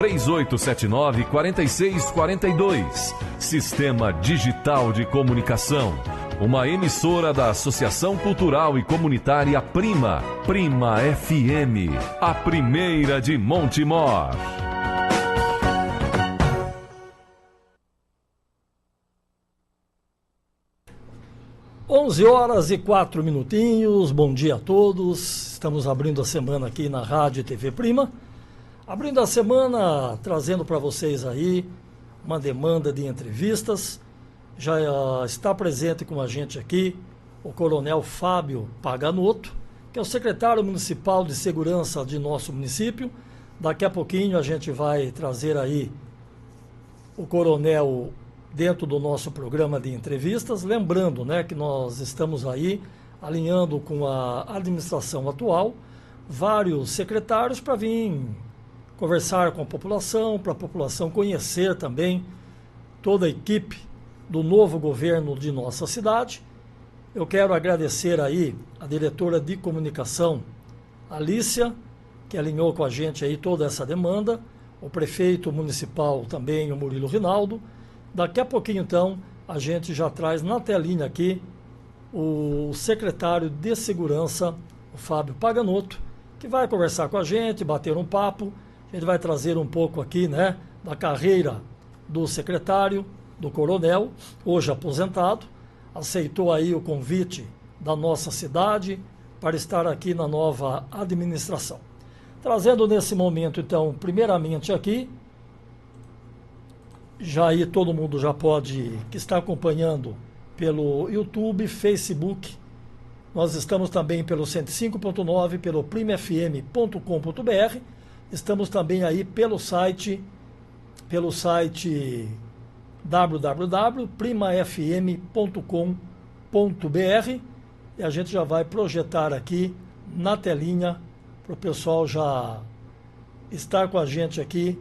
3879-4642. Sistema Digital de Comunicação. Uma emissora da Associação Cultural e Comunitária Prima. Prima FM. A primeira de Montemor. 11h04. Bom dia a todos. Estamos abrindo a semana aqui na Rádio e TV Prima. Abrindo a semana, trazendo para vocês aí uma demanda de entrevistas. Já está presente com a gente aqui o Coronel Fábio Paganotto, que é o secretário municipal de segurança de nosso município. Daqui a pouquinho a gente vai trazer aí o coronel dentro do nosso programa de entrevistas. Lembrando, né, que nós estamos aí alinhando com a administração atual, vários secretários para vir conversar com a população, para a população conhecer também toda a equipe do novo governo de nossa cidade. Eu quero agradecer aí a diretora de comunicação, Alícia, que alinhou com a gente aí toda essa demanda, o prefeito municipal também, o Murilo Rinaldo. Daqui a pouquinho, então, a gente já traz na telinha aqui o secretário de Segurança, o Fábio Paganotto, que vai conversar com a gente, bater um papo. A gente vai trazer um pouco aqui, né, da carreira do secretário, do coronel, hoje aposentado. Aceitou aí o convite da nossa cidade para estar aqui na nova administração. Trazendo nesse momento, então, primeiramente aqui, já aí todo mundo já pode, que está acompanhando pelo YouTube, Facebook. Nós estamos também pelo 105.9, pelo primafm.com.br. Estamos também aí pelo site www.primafm.com.br, e a gente já vai projetar aqui na telinha para o pessoal já estar com a gente aqui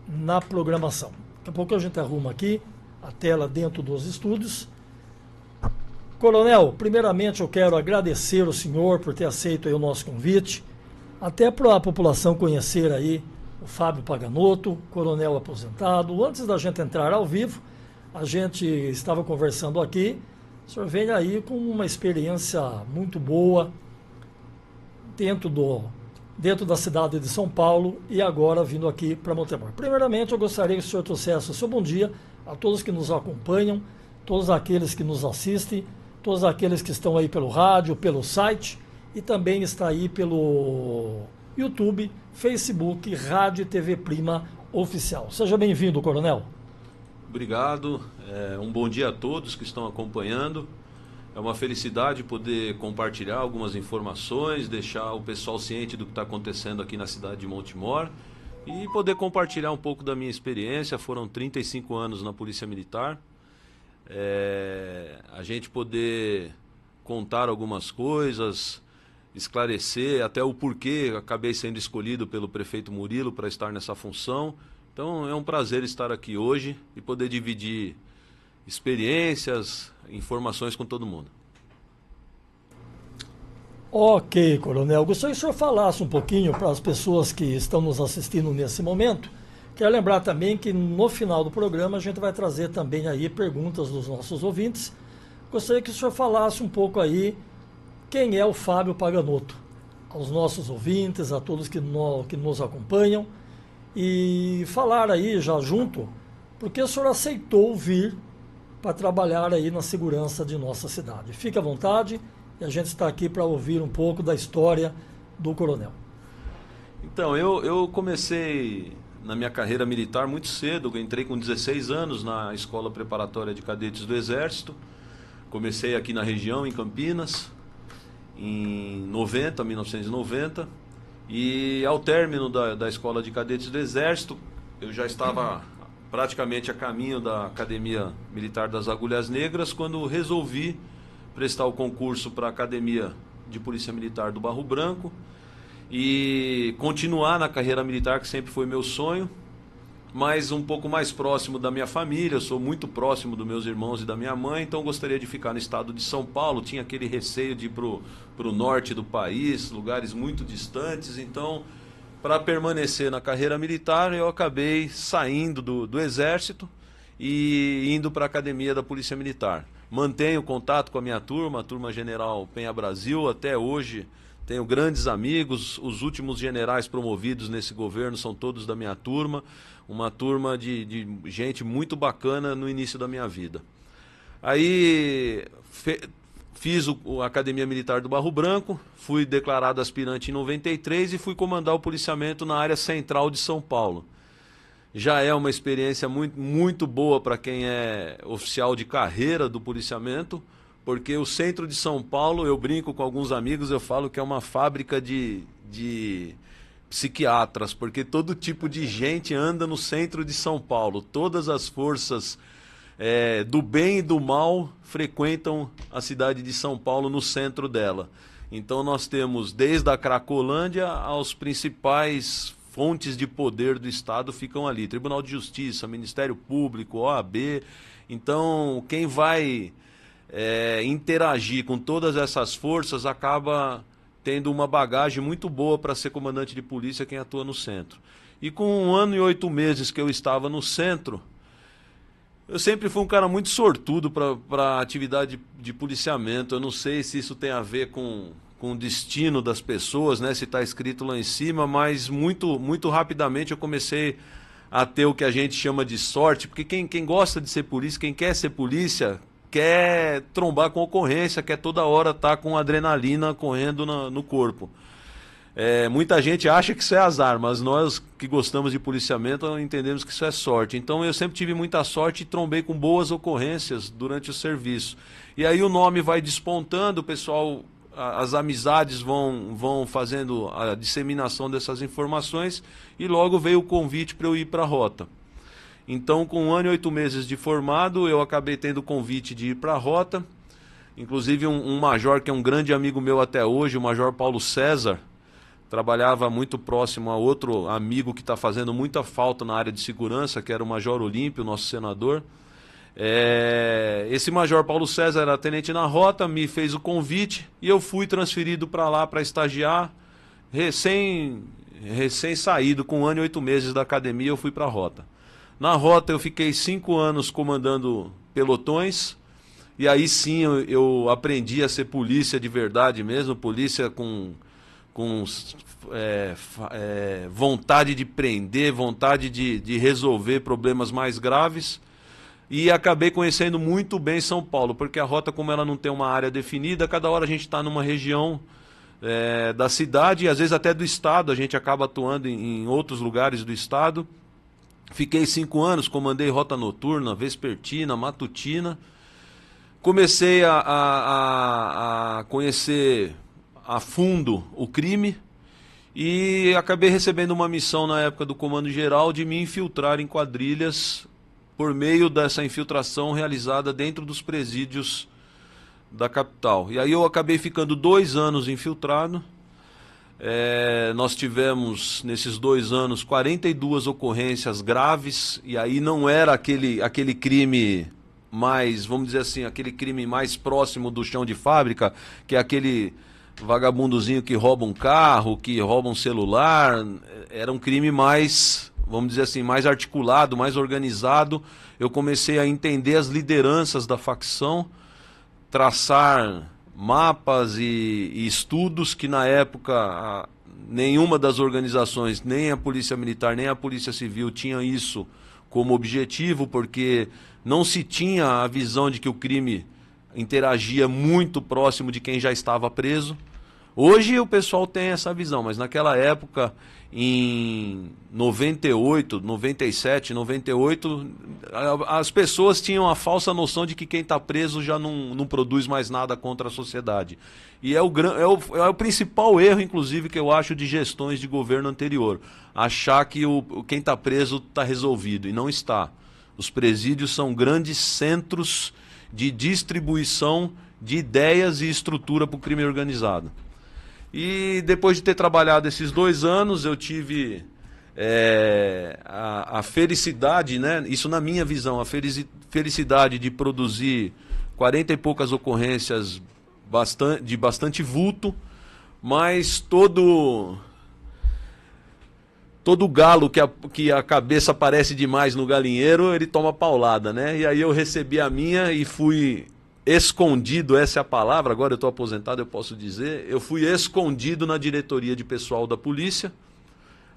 na programação. Daqui a pouco a gente arruma aqui a tela dentro dos estúdios. Coronel, primeiramente eu quero agradecer o senhor por ter aceito aí o nosso convite, até para a população conhecer aí o Fábio Paganotto, coronel aposentado. Antes da gente entrar ao vivo, a gente estava conversando aqui, o senhor vem aí com uma experiência muito boa dentro da cidade de São Paulo e agora vindo aqui para Montemor. Primeiramente, eu gostaria que o senhor trouxesse o seu bom dia a todos que nos acompanham, todos aqueles que nos assistem, todos aqueles que estão aí pelo rádio, pelo site e também está aí pelo YouTube, Facebook, Rádio e TV Prima Oficial. Seja bem-vindo, coronel. Obrigado, um bom dia a todos que estão acompanhando. É uma felicidade poder compartilhar algumas informações, deixar o pessoal ciente do que está acontecendo aqui na cidade de Montemor e poder compartilhar um pouco da minha experiência. Foram 35 anos na Polícia Militar. A gente poder contar algumas coisas, esclarecer até o porquê acabei sendo escolhido pelo prefeito Murilo para estar nessa função. Então é um prazer estar aqui hoje e poder dividir experiências, informações com todo mundo. Ok, coronel. Gostaria que o senhor falasse um pouquinho para as pessoas que estão nos assistindo nesse momento. Quero lembrar também que no final do programa a gente vai trazer também aí perguntas dos nossos ouvintes. Gostaria que o senhor falasse um pouco aí quem é o Fábio Paganotto, aos nossos ouvintes, a todos que nos acompanham, e falar aí já junto, porque o senhor aceitou vir para trabalhar aí na segurança de nossa cidade. Fique à vontade e a gente está aqui para ouvir um pouco da história do coronel. Então, eu comecei na minha carreira militar muito cedo. Eu entrei com 16 anos na Escola Preparatória de Cadetes do Exército. Comecei aqui na região, em Campinas, em 1990. E ao término da Escola de Cadetes do Exército, eu já estava praticamente a caminho da Academia Militar das Agulhas Negras, quando resolvi prestar o concurso para a Academia de Polícia Militar do Barro Branco e continuar na carreira militar, que sempre foi meu sonho, mas um pouco mais próximo da minha família. Eu sou muito próximo dos meus irmãos e da minha mãe, então gostaria de ficar no estado de São Paulo. Tinha aquele receio de ir para o norte do país, lugares muito distantes, então para permanecer na carreira militar, eu acabei saindo do Exército e indo para a Academia da Polícia Militar. Mantenho contato com a minha turma, a turma General Penha Brasil, até hoje tenho grandes amigos, os últimos generais promovidos nesse governo são todos da minha turma, uma turma de gente muito bacana no início da minha vida. Aí fiz a Academia Militar do Barro Branco, fui declarado aspirante em 93 e fui comandar o policiamento na área central de São Paulo. Já é uma experiência muito, muito boa para quem é oficial de carreira do policiamento, porque o centro de São Paulo, eu brinco com alguns amigos, eu falo que é uma fábrica de psiquiatras, porque todo tipo de gente anda no centro de São Paulo, todas as forças do bem e do mal frequentam a cidade de São Paulo no centro dela. Então nós temos desde a Cracolândia aos principais fontes de poder do Estado ficam ali. Tribunal de Justiça, Ministério Público, OAB. Então quem vai interagir com todas essas forças acaba tendo uma bagagem muito boa para ser comandante de polícia quem atua no centro. E com 1 ano e 8 meses que eu estava no centro, eu sempre fui um cara muito sortudo para a atividade de policiamento. Eu não sei se isso tem a ver com o destino das pessoas, né? Se está escrito lá em cima, mas muito, muito rapidamente eu comecei a ter o que a gente chama de sorte, porque quem gosta de ser polícia, quem quer ser polícia, quer trombar com ocorrência, quer toda hora estar com adrenalina correndo no corpo. Muita gente acha que isso é azar, mas nós que gostamos de policiamento entendemos que isso é sorte. Então eu sempre tive muita sorte e trombei com boas ocorrências durante o serviço. E aí o nome vai despontando, o pessoal, as amizades vão fazendo a disseminação dessas informações e logo veio o convite para eu ir para a rota. Então, com 1 ano e 8 meses de formado, eu acabei tendo o convite de ir para a rota. Inclusive um major que é um grande amigo meu até hoje, o Major Paulo César, trabalhava muito próximo a outro amigo que está fazendo muita falta na área de segurança, que era o Major Olímpio, nosso senador. Esse Major Paulo César era tenente na rota, me fez o convite e eu fui transferido para lá para estagiar. Recém saído, com 1 ano e 8 meses da academia, eu fui para a rota. Na rota eu fiquei 5 anos comandando pelotões, e aí sim eu aprendi a ser polícia de verdade mesmo, polícia com vontade de prender, vontade de resolver problemas mais graves, e acabei conhecendo muito bem São Paulo, porque a rota, como ela não tem uma área definida, cada hora a gente está numa região da cidade, e às vezes até do estado, a gente acaba atuando em outros lugares do estado. Fiquei 5 anos, comandei rota noturna, vespertina, matutina. Comecei a conhecer a fundo o crime e acabei recebendo uma missão na época do Comando Geral de me infiltrar em quadrilhas por meio dessa infiltração realizada dentro dos presídios da capital. E aí eu acabei ficando 2 anos infiltrado. Nós tivemos, nesses 2 anos, 42 ocorrências graves, e aí não era aquele crime mais, vamos dizer assim, aquele crime mais próximo do chão de fábrica, que é aquele vagabundozinho que rouba um carro, que rouba um celular. Era um crime mais, vamos dizer assim, mais articulado, mais organizado. Eu comecei a entender as lideranças da facção, traçar mapas e estudos que na época nenhuma das organizações, nem a Polícia Militar, nem a Polícia Civil tinha isso como objetivo, porque não se tinha a visão de que o crime interagia muito próximo de quem já estava preso. Hoje o pessoal tem essa visão, mas naquela época, em 98, 97, 98, as pessoas tinham a falsa noção de que quem está preso já não produz mais nada contra a sociedade. E é o principal erro, inclusive, que eu acho de gestões de governo anterior. Achar que quem está preso está resolvido, e não está. Os presídios são grandes centros de distribuição de ideias e estrutura para o crime organizado. E depois de ter trabalhado esses 2 anos, eu tive a felicidade, né? Isso na minha visão, a felicidade de produzir 40 e poucas ocorrências de bastante vulto, mas todo galo que a cabeça aparece demais no galinheiro, ele toma paulada, né? E aí eu recebi a minha e fui escondido, essa é a palavra, agora eu estou aposentado, eu posso dizer, eu fui escondido na diretoria de pessoal da polícia,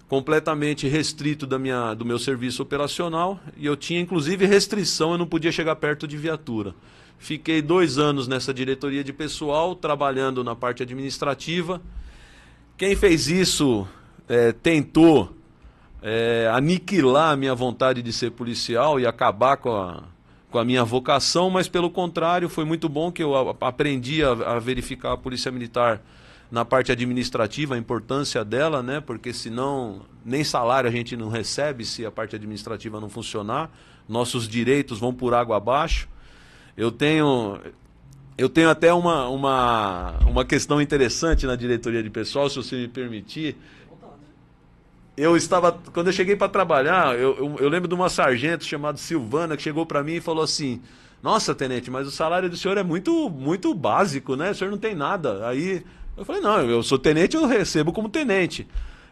completamente restrito do meu serviço operacional, e eu tinha inclusive restrição, eu não podia chegar perto de viatura. Fiquei 2 anos nessa diretoria de pessoal, trabalhando na parte administrativa. Quem fez isso tentou aniquilar a minha vontade de ser policial e acabar com a minha vocação, mas pelo contrário, foi muito bom que eu aprendi a verificar a Polícia Militar na parte administrativa, a importância dela, né? Porque senão nem salário a gente não recebe se a parte administrativa não funcionar, nossos direitos vão por água abaixo. Eu tenho até uma questão interessante na diretoria de pessoal, se você me permitir. Quando eu cheguei para trabalhar, eu lembro de uma sargento chamada Silvana que chegou para mim e falou assim: nossa, tenente, mas o salário do senhor é muito, muito básico, né? O senhor não tem nada. Aí eu falei: não, eu sou tenente, eu recebo como tenente.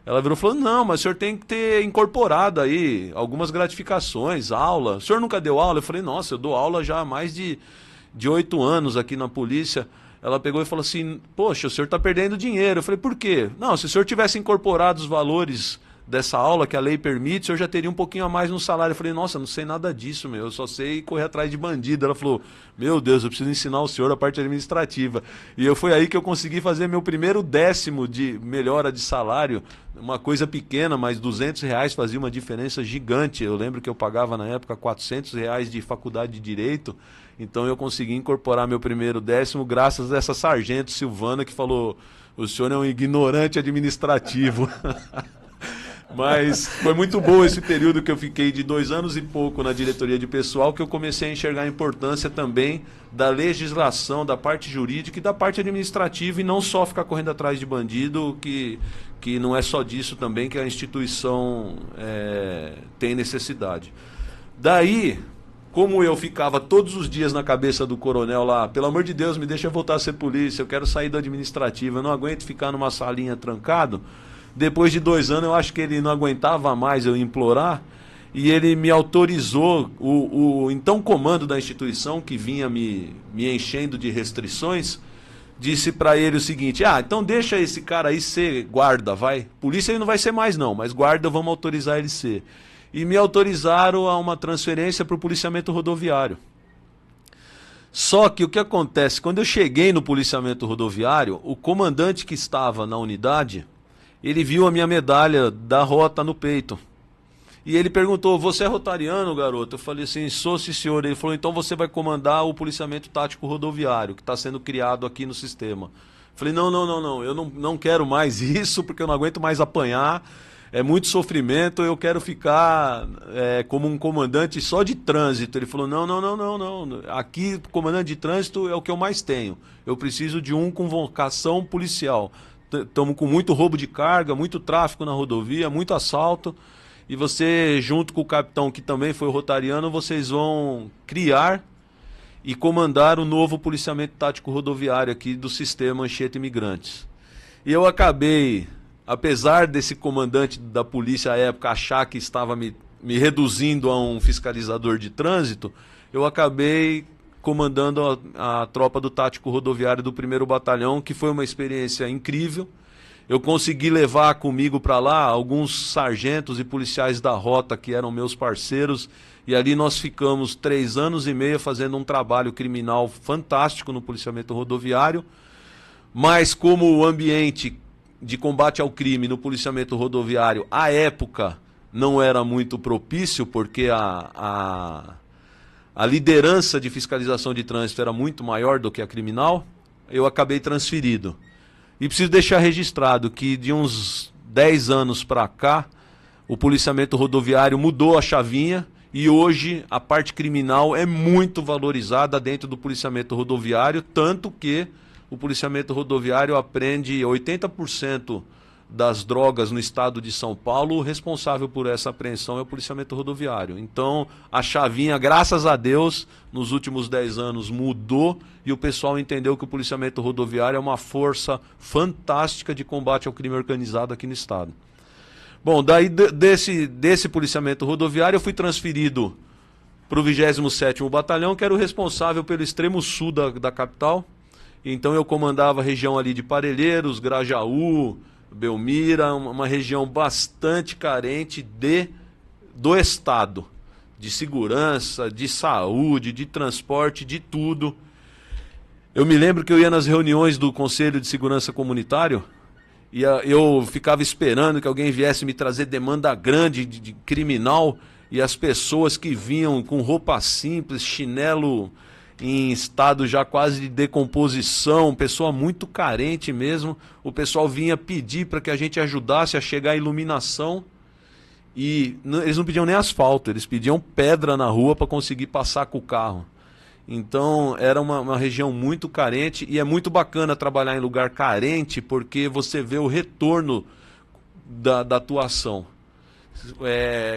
Ela virou e falou: não, mas o senhor tem que ter incorporado aí algumas gratificações, aula. O senhor nunca deu aula? Eu falei: nossa, eu dou aula já há mais de 8 anos aqui na polícia. Ela pegou e falou assim: poxa, o senhor está perdendo dinheiro. Eu falei: por quê? Não, se o senhor tivesse incorporado os valores dessa aula que a lei permite, eu já teria um pouquinho a mais no salário. Eu falei: nossa, não sei nada disso, eu só sei correr atrás de bandido. Ela falou: meu Deus, eu preciso ensinar o senhor a parte administrativa. E foi aí que eu consegui fazer meu primeiro 10º de melhora de salário, uma coisa pequena, mas R$200 fazia uma diferença gigante. Eu lembro que eu pagava na época R$400 de faculdade de Direito, então eu consegui incorporar meu primeiro 10º graças a essa sargento Silvana que falou: o senhor é um ignorante administrativo. Mas foi muito bom esse período que eu fiquei de 2 anos e pouco na diretoria de pessoal, que eu comecei a enxergar a importância também da legislação, da parte jurídica e da parte administrativa, e não só ficar correndo atrás de bandido, que não é só disso também que a instituição tem necessidade. Daí, como eu ficava todos os dias na cabeça do coronel lá: pelo amor de Deus, me deixa voltar a ser polícia, eu quero sair do administrativo, eu não aguento ficar numa salinha trancado. Depois de 2 anos, eu acho que ele não aguentava mais eu implorar, e ele me autorizou, o então comando da instituição, que vinha me enchendo de restrições, disse para ele o seguinte: então deixa esse cara aí ser guarda, vai. Polícia ele não vai ser mais não, mas guarda vamos autorizar ele ser. E me autorizaram a uma transferência para o policiamento rodoviário. Só que o que acontece, quando eu cheguei no policiamento rodoviário, o comandante que estava na unidade, ele viu a minha medalha da rota no peito. E ele perguntou: você é rotariano, garoto? Eu falei assim: sou, sim, senhor. Ele falou: então você vai comandar o policiamento tático rodoviário, que está sendo criado aqui no sistema. Eu falei: não, eu não quero mais isso, porque eu não aguento mais apanhar, é muito sofrimento, eu quero ficar como um comandante só de trânsito. Ele falou: não, aqui comandante de trânsito é o que eu mais tenho, eu preciso de um com vocação policial. Estamos com muito roubo de carga, muito tráfico na rodovia, muito assalto. E você, junto com o capitão, que também foi rotariano, vocês vão criar e comandar o novo policiamento tático rodoviário aqui do sistema Anchieta Imigrantes. E eu acabei, apesar desse comandante da polícia à época achar que estava me reduzindo a um fiscalizador de trânsito, eu acabei comandando a tropa do tático rodoviário do 1º Batalhão, que foi uma experiência incrível. Eu consegui levar comigo para lá alguns sargentos e policiais da rota que eram meus parceiros, e ali nós ficamos 3 anos e meio fazendo um trabalho criminal fantástico no policiamento rodoviário. Mas como o ambiente de combate ao crime no policiamento rodoviário à época não era muito propício, porque a liderança de fiscalização de trânsito era muito maior do que a criminal, eu acabei transferido. E preciso deixar registrado que de uns 10 anos para cá, o policiamento rodoviário mudou a chavinha, e hoje a parte criminal é muito valorizada dentro do policiamento rodoviário, tanto que o policiamento rodoviário apreende 80% das drogas no estado de São Paulo. O responsável por essa apreensão é o policiamento rodoviário. Então, a chavinha, graças a Deus, nos últimos 10 anos mudou, e o pessoal entendeu que o policiamento rodoviário é uma força fantástica de combate ao crime organizado aqui no estado. Bom, daí desse policiamento rodoviário eu fui transferido para o 27º Batalhão, que era o responsável pelo extremo sul da capital. Então eu comandava a região ali de Parelheiros, Grajaú, Belmira, uma região bastante carente do Estado, de segurança, de saúde, de transporte, de tudo. Eu me lembro que eu ia nas reuniões do Conselho de Segurança Comunitário e eu ficava esperando que alguém viesse me trazer demanda grande de criminal, e as pessoas que vinham com roupa simples, chinelo em estado já quase de decomposição, pessoa muito carente mesmo, o pessoal vinha pedir para que a gente ajudasse a chegar à iluminação, e eles não pediam nem asfalto, eles pediam pedra na rua para conseguir passar com o carro. Então era uma região muito carente, e é muito bacana trabalhar em lugar carente porque você vê o retorno da atuação.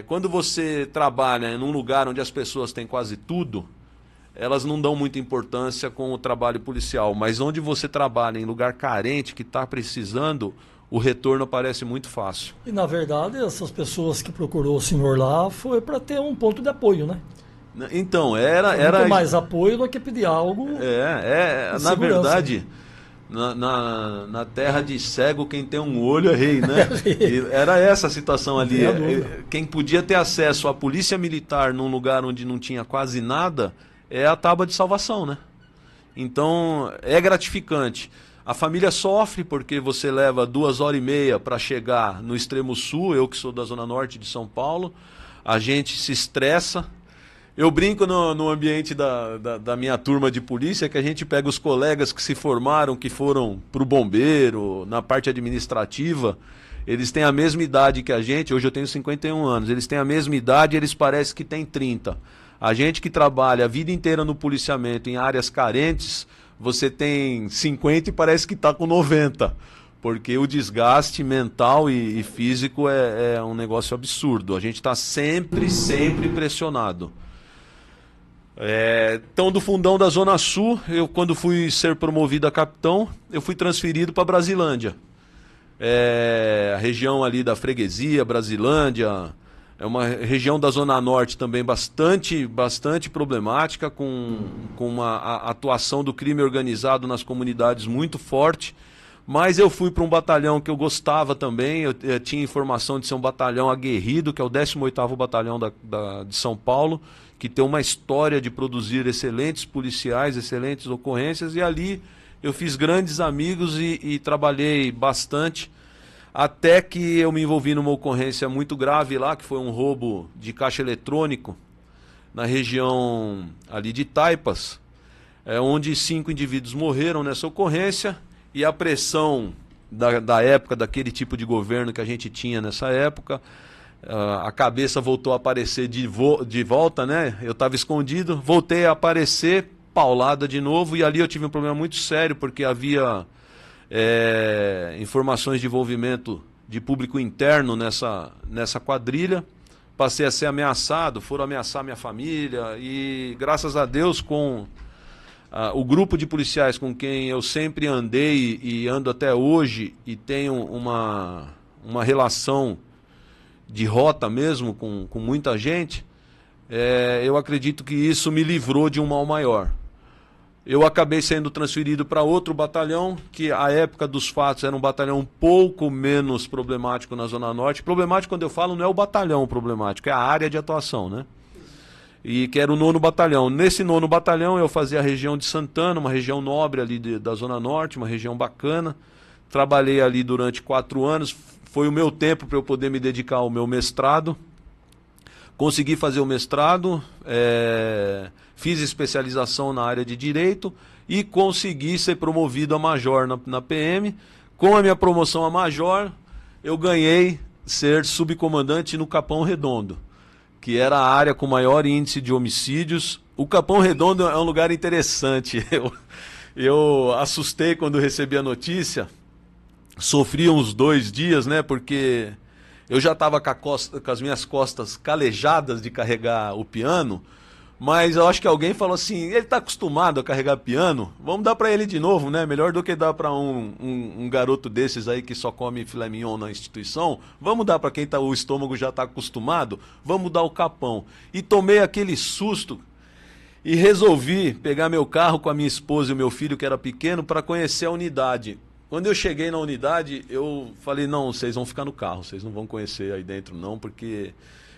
Quando você trabalha num lugar onde as pessoas têm quase tudo, elas não dão muita importância com o trabalho policial, mas onde você trabalha em lugar carente, que está precisando, o retorno parece muito fácil. E na verdade essas pessoas que procurou o senhor lá foi para ter um ponto de apoio, né? Então, era muito mais apoio do que pedir algo. Na verdade, na terra de cego, quem tem um olho é rei, né? E era essa a situação ali. Quem podia ter acesso à polícia militar num lugar onde não tinha quase nada é a tábua de salvação, né? Então, é gratificante. A família sofre porque você leva 2h30 para chegar no extremo sul, eu que sou da zona norte de São Paulo, a gente se estressa. Eu brinco no ambiente da minha turma de polícia que a gente pega os colegas que se formaram, que foram para o bombeiro, na parte administrativa, eles têm a mesma idade que a gente, hoje eu tenho 51 anos, eles têm a mesma idade e eles parecem que têm 30. A gente que trabalha a vida inteira no policiamento em áreas carentes, você tem 50 e parece que está com 90. Porque o desgaste mental e físico é um negócio absurdo. A gente está sempre pressionado. Então, do fundão da Zona Sul, eu quando fui ser promovido a capitão, eu fui transferido para Brasilândia. A região ali da freguesia, Brasilândia, é uma região da Zona Norte também bastante problemática, com uma atuação do crime organizado nas comunidades muito forte. Mas eu fui para um batalhão que eu gostava também, eu tinha informação de ser um batalhão aguerrido, que é o 18º Batalhão de São Paulo, que tem uma história de produzir excelentes policiais, excelentes ocorrências, e ali eu fiz grandes amigos e trabalhei bastante, até que eu me envolvi numa ocorrência muito grave lá, que foi um roubo de caixa eletrônico na região ali de Taipas, onde 5 indivíduos morreram nessa ocorrência, e a pressão da época, daquele tipo de governo que a gente tinha nessa época, a cabeça voltou a aparecer de volta, né? Eu estava escondido, voltei a aparecer, paulada de novo, e ali eu tive um problema muito sério, porque havia informações de envolvimento de público interno nessa quadrilha. Passei a ser ameaçado, foram ameaçar minha família, e graças a Deus, com o grupo de policiais com quem eu sempre andei e ando até hoje, e tenho uma relação de rota mesmo com muita gente, eu acredito que isso me livrou de um mal maior. Eu acabei sendo transferido para outro batalhão, que à época dos fatos era um batalhão um pouco menos problemático na Zona Norte. Problemático, quando eu falo, não é o batalhão problemático, é a área de atuação, né? E que era o 9º Batalhão. Nesse 9º Batalhão eu fazia a região de Santana, uma região nobre ali da Zona Norte, uma região bacana. Trabalhei ali durante 4 anos, foi o meu tempo para eu poder me dedicar ao meu mestrado. Consegui fazer o mestrado, fiz especialização na área de Direito e consegui ser promovido a major na PM. Com a minha promoção a major, eu ganhei ser subcomandante no Capão Redondo, que era a área com maior índice de homicídios. O Capão Redondo é um lugar interessante. Eu assustei quando recebi a notícia, sofri uns 2 dias, né, porque eu já estava com as minhas costas calejadas de carregar o piano, Mas eu acho que alguém falou assim, ele está acostumado a carregar piano, vamos dar para ele de novo, né? Melhor do que dar para um garoto desses aí que só come filé mignon na instituição, vamos dar para quem o estômago já está acostumado, vamos dar o capão. E tomei aquele susto e resolvi pegar meu carro com a minha esposa e o meu filho, que era pequeno, para conhecer a unidade. Quando eu cheguei na unidade, eu falei, não, vocês vão ficar no carro, vocês não vão conhecer aí dentro não, porque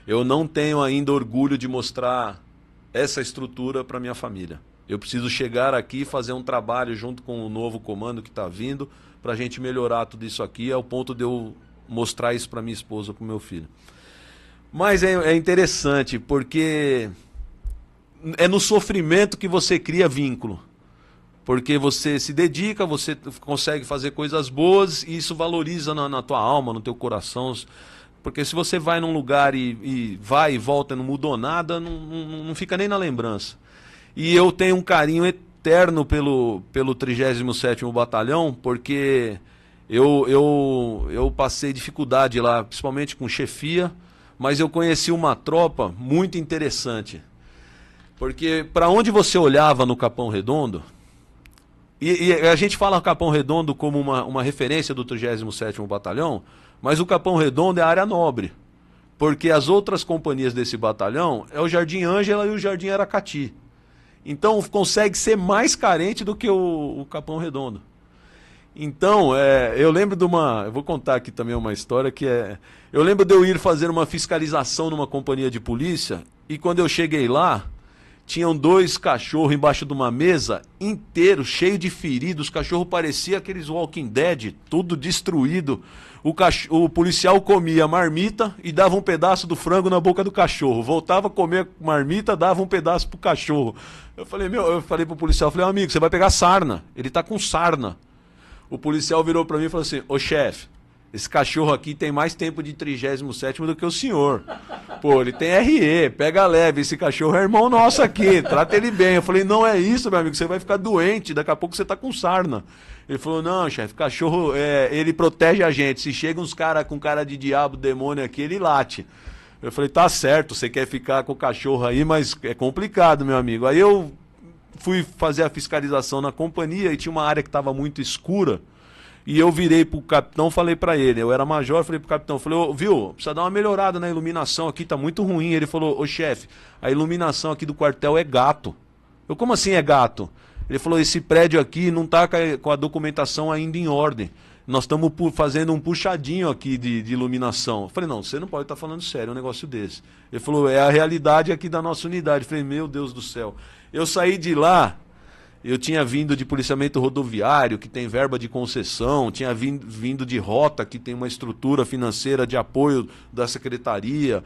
eu não tenho ainda orgulho de mostrar essa estrutura para minha família. Eu preciso chegar aqui e fazer um trabalho junto com o novo comando que está vindo para a gente melhorar tudo isso aqui, ao ponto de eu mostrar isso para minha esposa, para o meu filho. Mas é interessante, porque é no sofrimento que você cria vínculo. Porque você se dedica, você consegue fazer coisas boas e isso valoriza na tua alma, no teu coração. Porque se você vai num lugar e vai e volta e não mudou nada, não fica nem na lembrança. E eu tenho um carinho eterno pelo 37º Batalhão, porque eu passei dificuldade lá, principalmente com chefia, mas eu conheci uma tropa muito interessante. Porque para onde você olhava no Capão Redondo, e a gente fala Capão Redondo como uma referência do 37º Batalhão, mas o Capão Redondo é a área nobre, porque as outras companhias desse batalhão é o Jardim Ângela e o Jardim Aracati. Então consegue ser mais carente do que o Capão Redondo. Então, eu lembro eu vou contar aqui também uma história eu lembro de eu ir fazer uma fiscalização numa companhia de polícia, e quando eu cheguei lá, tinham 2 cachorros embaixo de uma mesa inteiro, cheio de feridos. Os cachorros pareciam aqueles Walking Dead, tudo destruído. O policial comia marmita e dava um pedaço do frango na boca do cachorro. Voltava a comer marmita, dava um pedaço pro cachorro. Eu falei pro policial, amigo, você vai pegar sarna. Ele tá com sarna. O policial virou para mim e falou assim, ô chefe, esse cachorro aqui tem mais tempo de 37º do que o senhor. Pô, ele tem RE, pega leve, esse cachorro é irmão nosso aqui, trata ele bem. Eu falei, não é isso, meu amigo, você vai ficar doente, daqui a pouco você tá com sarna. Ele falou, não, chefe, cachorro, ele protege a gente, se chega uns caras com cara de diabo, demônio aqui, ele late. Eu falei, tá certo, você quer ficar com o cachorro aí, mas é complicado, meu amigo. Aí eu fui fazer a fiscalização na companhia e tinha uma área que estava muito escura. E eu virei pro capitão, falei para ele, eu era major, falei pro capitão, falei, viu, precisa dar uma melhorada na iluminação aqui, tá muito ruim. Ele falou, ô chefe, a iluminação aqui do quartel é gato. Eu, como assim é gato? Ele falou, esse prédio aqui não tá com a documentação ainda em ordem. Nós estamos fazendo um puxadinho aqui de iluminação. Eu falei, não, você não pode estar falando sério um negócio desse. Ele falou, é a realidade aqui da nossa unidade. Eu falei, meu Deus do céu. Eu saí de lá, eu tinha vindo de policiamento rodoviário, que tem verba de concessão, tinha vindo de rota, que tem uma estrutura financeira de apoio da secretaria.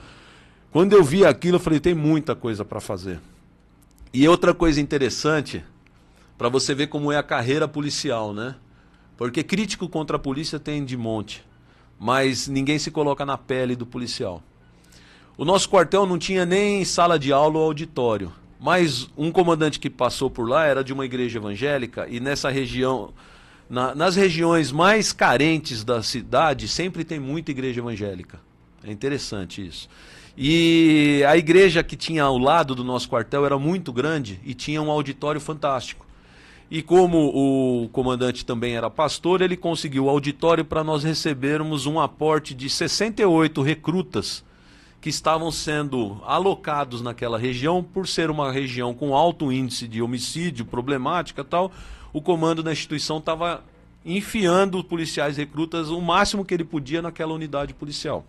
Quando eu vi aquilo, eu falei, tem muita coisa para fazer. E outra coisa interessante, para você ver como é a carreira policial, né? Porque crítico contra a polícia tem de monte, mas ninguém se coloca na pele do policial. O nosso quartel não tinha nem sala de aula ou auditório. Mas um comandante que passou por lá era de uma igreja evangélica e nessa região, nas regiões mais carentes da cidade, sempre tem muita igreja evangélica. É interessante isso. E a igreja que tinha ao lado do nosso quartel era muito grande e tinha um auditório fantástico. E como o comandante também era pastor, ele conseguiu o auditório para nós recebermos um aporte de 68 recrutas que estavam sendo alocados naquela região, por ser uma região com alto índice de homicídio, problemática e tal. O comando da instituição estava enfiando policiais recrutas o máximo que ele podia naquela unidade policial.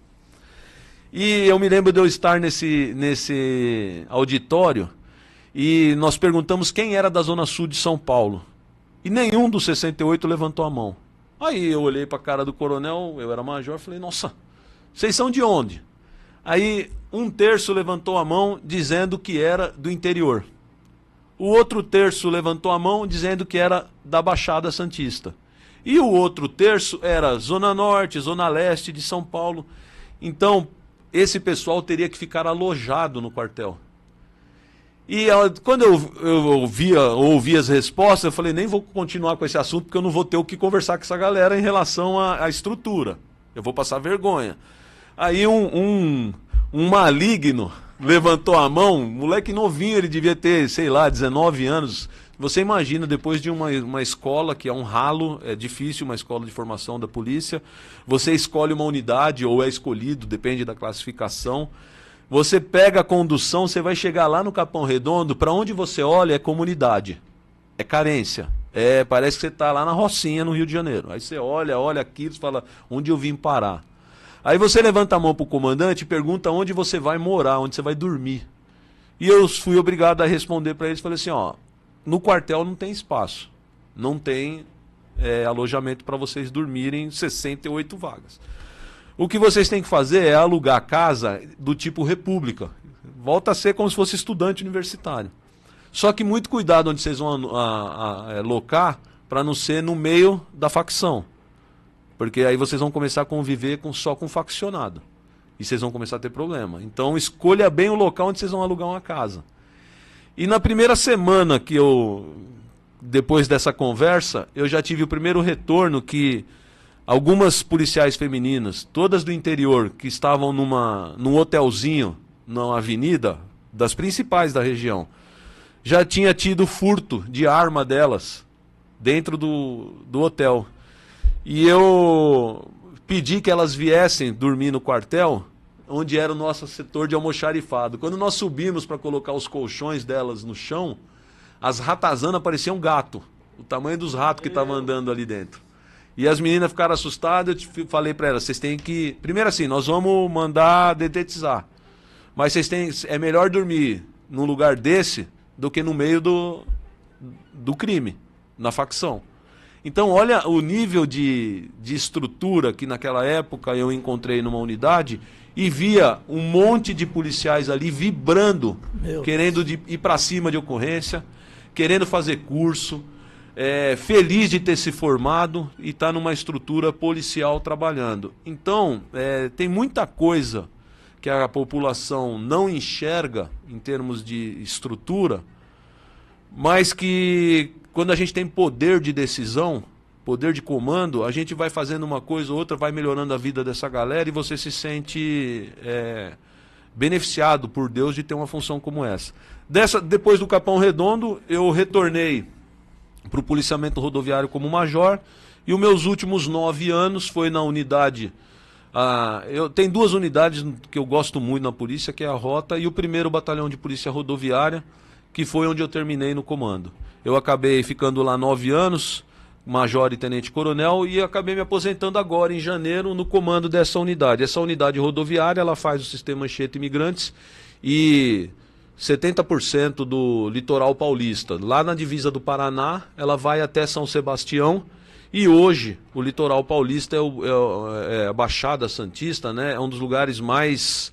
E eu me lembro de eu estar nesse auditório e nós perguntamos quem era da Zona Sul de São Paulo. E nenhum dos 68 levantou a mão. Aí eu olhei para a cara do coronel, eu era major, falei, nossa, vocês são de onde? Aí um terço levantou a mão dizendo que era do interior. O outro terço levantou a mão dizendo que era da Baixada Santista. E o outro terço era Zona Norte, Zona Leste de São Paulo. Então, esse pessoal teria que ficar alojado no quartel. E quando eu ouvi as respostas, eu falei, nem vou continuar com esse assunto, porque eu não vou ter o que conversar com essa galera em relação à estrutura. Eu vou passar vergonha. Aí um maligno levantou a mão, moleque novinho, ele devia ter, sei lá, 19 anos. Você imagina, depois de uma escola que é um ralo, é difícil, uma escola de formação da polícia, você escolhe uma unidade ou é escolhido, depende da classificação. Você pega a condução, você vai chegar lá no Capão Redondo, para onde você olha é comunidade, é carência. Parece que você está lá na Rocinha, no Rio de Janeiro. Aí você olha aquilo e fala, onde eu vim parar? Aí você levanta a mão para o comandante e pergunta onde você vai morar, onde você vai dormir. E eu fui obrigado a responder para eles, falei assim, no quartel não tem espaço, não tem alojamento para vocês dormirem, 68 vagas. O que vocês têm que fazer é alugar casa do tipo república. Volta a ser como se fosse estudante universitário. Só que muito cuidado onde vocês vão alocar para não ser no meio da facção. Porque aí vocês vão começar a conviver só com faccionado. E vocês vão começar a ter problema. Então escolha bem o local onde vocês vão alugar uma casa. E na primeira semana depois dessa conversa, eu já tive o primeiro retorno que algumas policiais femininas, todas do interior, que estavam num hotelzinho na avenida, das principais da região, já tinha tido furto de arma delas dentro do hotel. E eu pedi que elas viessem dormir no quartel, onde era o nosso setor de almoxarifado. Quando nós subimos para colocar os colchões delas no chão, as ratazanas pareciam gato, o tamanho dos ratos que estavam andando ali dentro. E as meninas ficaram assustadas, eu falei para elas, vocês têm que... Primeiro assim, nós vamos mandar dedetizar, mas é melhor dormir num lugar desse do que no meio do crime, na facção. Então olha o nível de estrutura que naquela época eu encontrei numa unidade e via um monte de policiais ali vibrando, querendo ir para cima de ocorrência, querendo fazer curso, feliz de ter se formado e estar numa estrutura policial trabalhando. Então, tem muita coisa que a população não enxerga em termos de estrutura, mas que quando a gente tem poder de decisão, poder de comando, a gente vai fazendo uma coisa ou outra, vai melhorando a vida dessa galera e você se sente beneficiado por Deus de ter uma função como essa. Depois do Capão Redondo, eu retornei para o policiamento rodoviário como major e os meus últimos 9 anos foi na unidade... tem 2 unidades que eu gosto muito na polícia, que é a Rota e o 1º Batalhão de Polícia Rodoviária, que foi onde eu terminei no comando. Eu acabei ficando lá 9 anos, major e tenente-coronel, e acabei me aposentando agora, em janeiro, no comando dessa unidade. Essa unidade rodoviária, ela faz o sistema Anchieta Imigrantes e 70% do litoral paulista. Lá na divisa do Paraná, ela vai até São Sebastião, e hoje o litoral paulista a Baixada Santista, né? É um dos lugares mais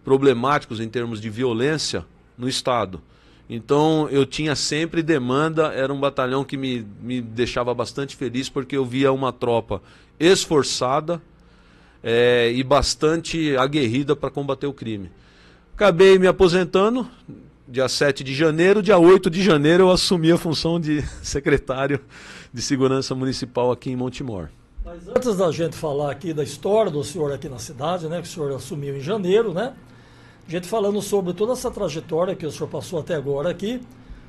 problemáticos em termos de violência no estado. Então eu tinha sempre demanda, era um batalhão que me deixava bastante feliz porque eu via uma tropa esforçada e bastante aguerrida para combater o crime. Acabei me aposentando, dia 7 de janeiro, dia 8 de janeiro eu assumi a função de secretário de Segurança Municipal aqui em Montemor. Mas antes da gente falar aqui da história do senhor aqui na cidade, né, que o senhor assumiu em janeiro, né? A gente falando sobre toda essa trajetória que o senhor passou até agora aqui,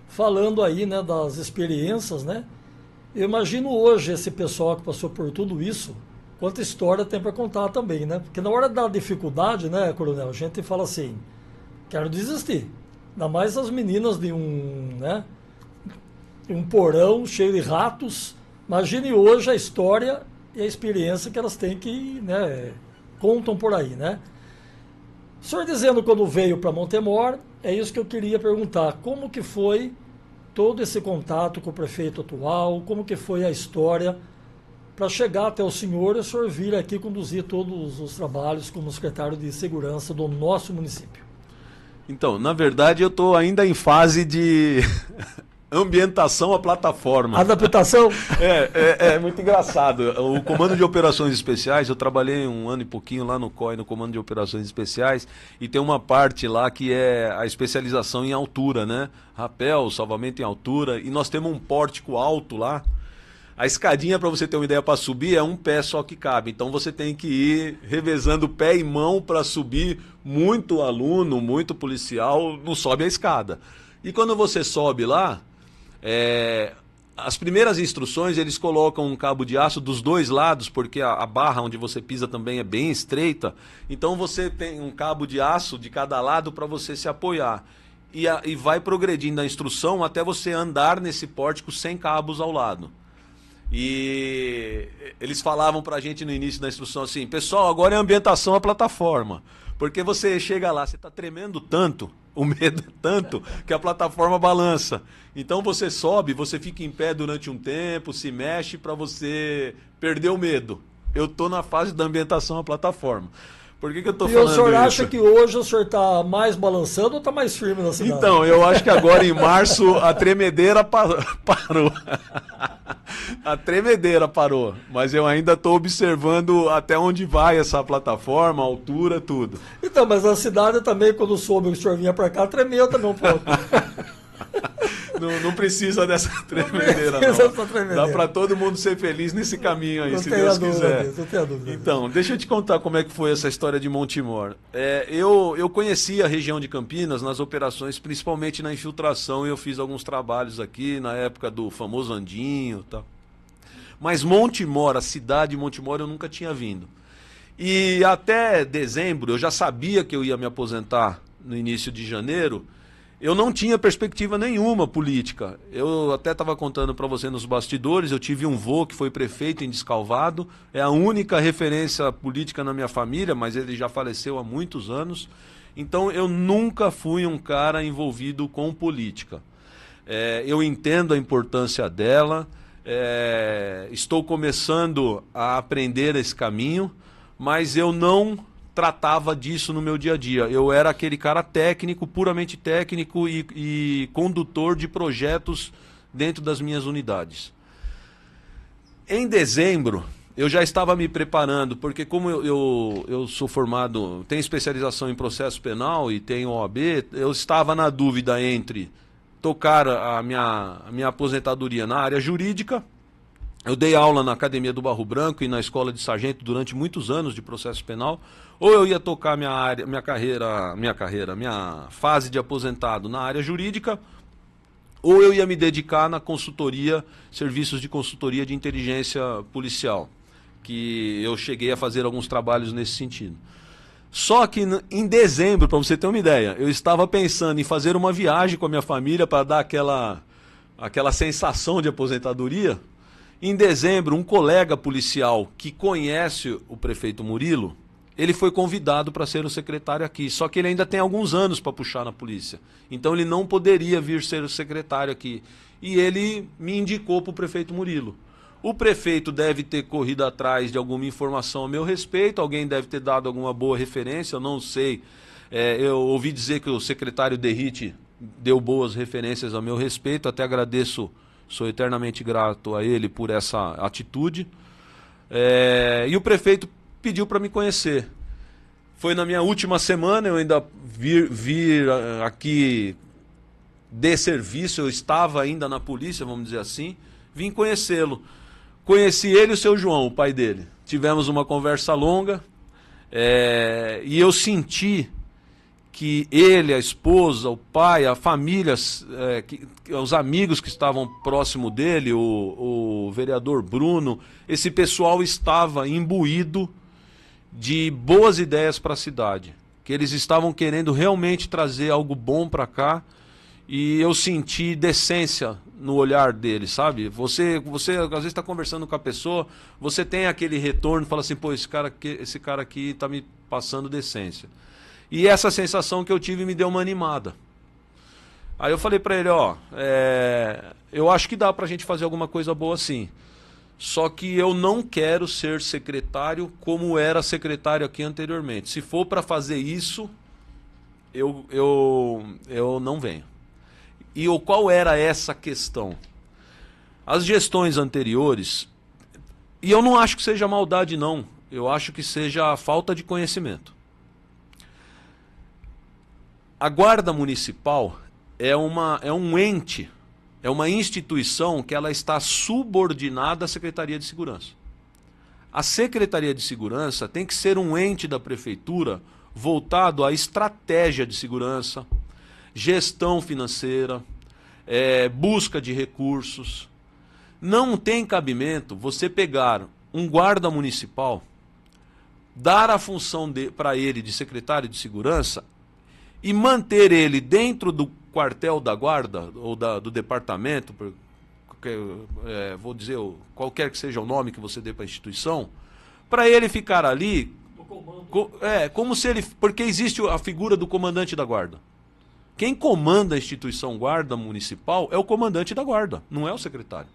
falando aí, né, das experiências, né? Eu imagino hoje esse pessoal que passou por tudo isso, quanta história tem para contar também, né? Porque na hora da dificuldade, né, coronel, a gente fala assim, quero desistir. Ainda mais as meninas de um porão cheio de ratos. Imagine hoje a história e a experiência que elas têm que, né, contam por aí, né? O senhor dizendo quando veio para Montemor, é isso que eu queria perguntar. Como que foi todo esse contato com o prefeito atual? Como que foi a história para chegar até o senhor e o senhor vir aqui conduzir todos os trabalhos como secretário de segurança do nosso município? Então, na verdade, eu estou ainda em fase de ambientação à plataforma. Adaptação? É muito engraçado. O Comando de Operações Especiais, eu trabalhei 1 ano e pouquinho lá no COI, no Comando de Operações Especiais, e tem uma parte lá que é a especialização em altura, né? Rapel, salvamento em altura, e nós temos um pórtico alto lá, A escadinha, para você ter uma ideia, para subir, é um pé só que cabe. Então você tem que ir revezando pé e mão para subir. Muito aluno, muito policial não sobe a escada. E quando você sobe lá, as primeiras instruções, eles colocam um cabo de aço dos dois lados, porque a barra onde você pisa também é bem estreita. Então você tem um cabo de aço de cada lado para você se apoiar. E vai progredindo a instrução até você andar nesse pórtico sem cabos ao lado. E eles falavam pra gente no início da instrução assim: pessoal, agora é ambientação à plataforma. Porque você chega lá, você tá tremendo tanto, o medo é tanto, que a plataforma balança. Então você sobe, você fica em pé durante um tempo, se mexe pra você perder o medo. Eu tô na fase da ambientação à plataforma. Por que eu tô falando isso? E o senhor acha que hoje o senhor tá mais balançando ou tá mais firme na cidade? Então, eu acho que agora em março a tremedeira parou. A tremedeira parou, mas eu ainda estou observando até onde vai essa plataforma, a altura, tudo. Então, mas a cidade também, quando soube que o senhor vinha para cá, tremeu também um pouco. Não precisa dessa tremedeira, não. Dá para todo mundo ser feliz nesse caminho aí, se Deus quiser. Não tenho dúvida. Então, deixa eu te contar como é que foi essa história de Montemor. Eu conheci a região de Campinas nas operações, principalmente na infiltração, e eu fiz alguns trabalhos aqui na época do famoso Andinho e tal. Mas Montemor, a cidade de Montemor, eu nunca tinha vindo. E até dezembro, eu já sabia que eu ia me aposentar no início de janeiro. Eu não tinha perspectiva nenhuma política. Eu até estava contando para você nos bastidores, eu tive um vô que foi prefeito em Descalvado, é a única referência política na minha família, mas ele já faleceu há muitos anos. Então eu nunca fui um cara envolvido com política. Eu entendo a importância dela, estou começando a aprender esse caminho, mas eu não tratava disso no meu dia a dia. Eu era aquele cara técnico, puramente técnico e condutor de projetos dentro das minhas unidades. Em dezembro, eu já estava me preparando, porque como eu sou formado, tenho especialização em processo penal e tenho OAB, eu estava na dúvida entre tocar a minha aposentadoria na área jurídica. Eu dei aula na Academia do Barro Branco e na Escola de Sargento durante muitos anos de processo penal. Ou eu ia tocar minha fase de aposentado na área jurídica, ou eu ia me dedicar na consultoria, serviços de consultoria de inteligência policial, que eu cheguei a fazer alguns trabalhos nesse sentido. Só que em dezembro, para você ter uma ideia, eu estava pensando em fazer uma viagem com a minha família para dar aquela sensação de aposentadoria. Em dezembro, um colega policial que conhece o prefeito Murilo, ele foi convidado para ser o secretário aqui, só que ele ainda tem alguns anos para puxar na polícia. Então ele não poderia vir ser o secretário aqui. E ele me indicou para o prefeito Murilo. O prefeito deve ter corrido atrás de alguma informação a meu respeito, alguém deve ter dado alguma boa referência, eu não sei. Eu ouvi dizer que o secretário Derrite deu boas referências a meu respeito, até agradeço, sou eternamente grato a ele por essa atitude. E o prefeito pediu para me conhecer. Foi na minha última semana, eu ainda vir aqui de serviço, eu estava ainda na polícia, vamos dizer assim, vim conhecê-lo. Conheci ele e o seu João, o pai dele. Tivemos uma conversa longa, e eu senti que ele, a esposa, o pai, a família, os amigos que estavam próximo dele, o vereador Bruno, esse pessoal estava imbuído de boas ideias para a cidade, que eles estavam querendo realmente trazer algo bom para cá, e eu senti decência no olhar deles, sabe? Você às vezes está conversando com a pessoa, você tem aquele retorno, fala assim, pô, esse cara aqui está me passando decência. E essa sensação que eu tive me deu uma animada. Aí eu falei para ele, eu acho que dá para a gente fazer alguma coisa boa sim. Só que eu não quero ser secretário como era secretário aqui anteriormente. Se for para fazer isso, eu não venho. E qual era essa questão? As gestões anteriores, e eu não acho que seja maldade não, eu acho que seja a falta de conhecimento. A Guarda Municipal é um ente é uma instituição que ela está subordinada à Secretaria de Segurança. A Secretaria de Segurança tem que ser um ente da prefeitura voltado à estratégia de segurança, gestão financeira, busca de recursos. Não tem cabimento você pegar um guarda municipal, dar a função para ele de secretário de segurança e manter ele dentro do quartel da guarda ou do departamento, vou dizer qualquer que seja o nome que você dê para a instituição, para ele ficar ali, como se ele, porque existe a figura do comandante da guarda. Quem comanda a instituição guarda municipal é o comandante da guarda, não é o secretário.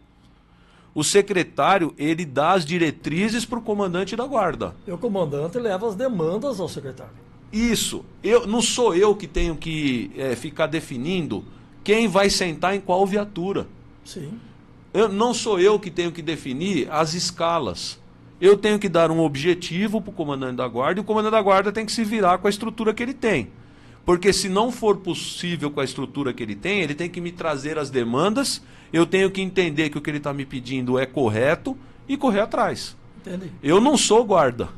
O secretário, ele dá as diretrizes para o comandante da guarda. E o comandante leva as demandas ao secretário. Isso. Não sou eu que tenho que ficar definindo quem vai sentar em qual viatura. Sim. Não sou eu que tenho que definir as escalas. Eu tenho que dar um objetivo para o comandante da guarda e o comandante da guarda tem que se virar com a estrutura que ele tem. Porque se não for possível com a estrutura que ele tem que me trazer as demandas, eu tenho que entender que o que ele está me pedindo é correto e correr atrás. Entendi. Eu não sou guarda.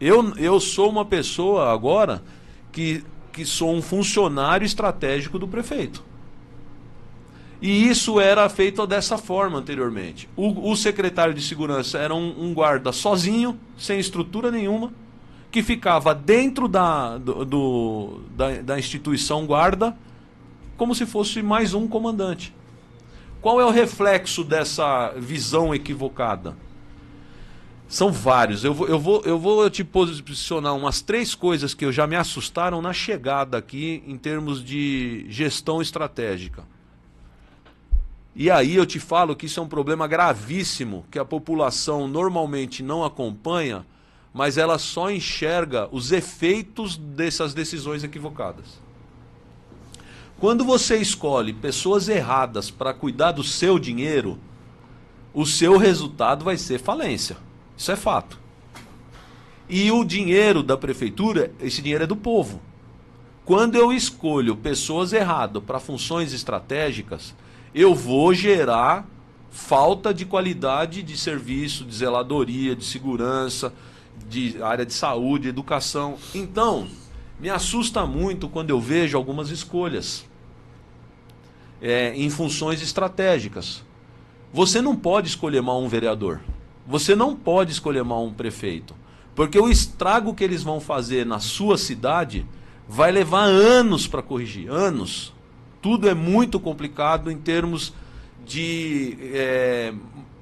Eu sou uma pessoa agora que sou um funcionário estratégico do prefeito. E isso era feito dessa forma anteriormente. O secretário de segurança era um guarda sozinho, sem estrutura nenhuma, que ficava dentro da instituição guarda, como se fosse mais um comandante. Qual é o reflexo dessa visão equivocada? São vários. Eu vou te posicionar umas 3 coisas que já me assustaram na chegada aqui em termos de gestão estratégica. E aí eu te falo que isso é um problema gravíssimo, que a população normalmente não acompanha, mas ela só enxerga os efeitos dessas decisões equivocadas. Quando você escolhe pessoas erradas para cuidar do seu dinheiro, o seu resultado vai ser falência. Isso é fato. E o dinheiro da prefeitura, esse dinheiro é do povo. Quando eu escolho pessoas erradas para funções estratégicas, eu vou gerar falta de qualidade de serviço, de zeladoria, de segurança, de área de saúde, educação. Então, me assusta muito quando eu vejo algumas escolhas em funções estratégicas. Você não pode escolher mal um vereador. Você não pode escolher mal um prefeito. Porque o estrago que eles vão fazer na sua cidade vai levar anos para corrigir. Anos. Tudo é muito complicado em termos de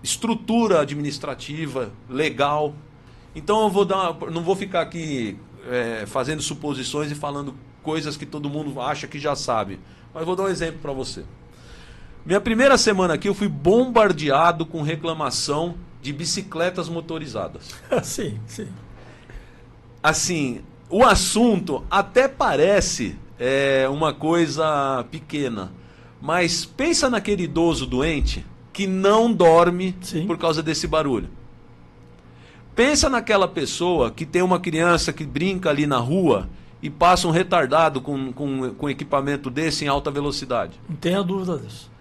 estrutura administrativa, legal. Então eu não vou ficar aqui fazendo suposições e falando coisas que todo mundo acha que já sabe. Mas vou dar um exemplo para você. Minha primeira semana aqui eu fui bombardeado com reclamação de bicicletas motorizadas. Sim, sim. Assim, o assunto até parece uma coisa pequena, mas pensa naquele idoso doente que não dorme por causa desse barulho. Pensa naquela pessoa que tem uma criança que brinca ali na rua e passa um retardado com equipamento desse em alta velocidade. Não tenha dúvida disso.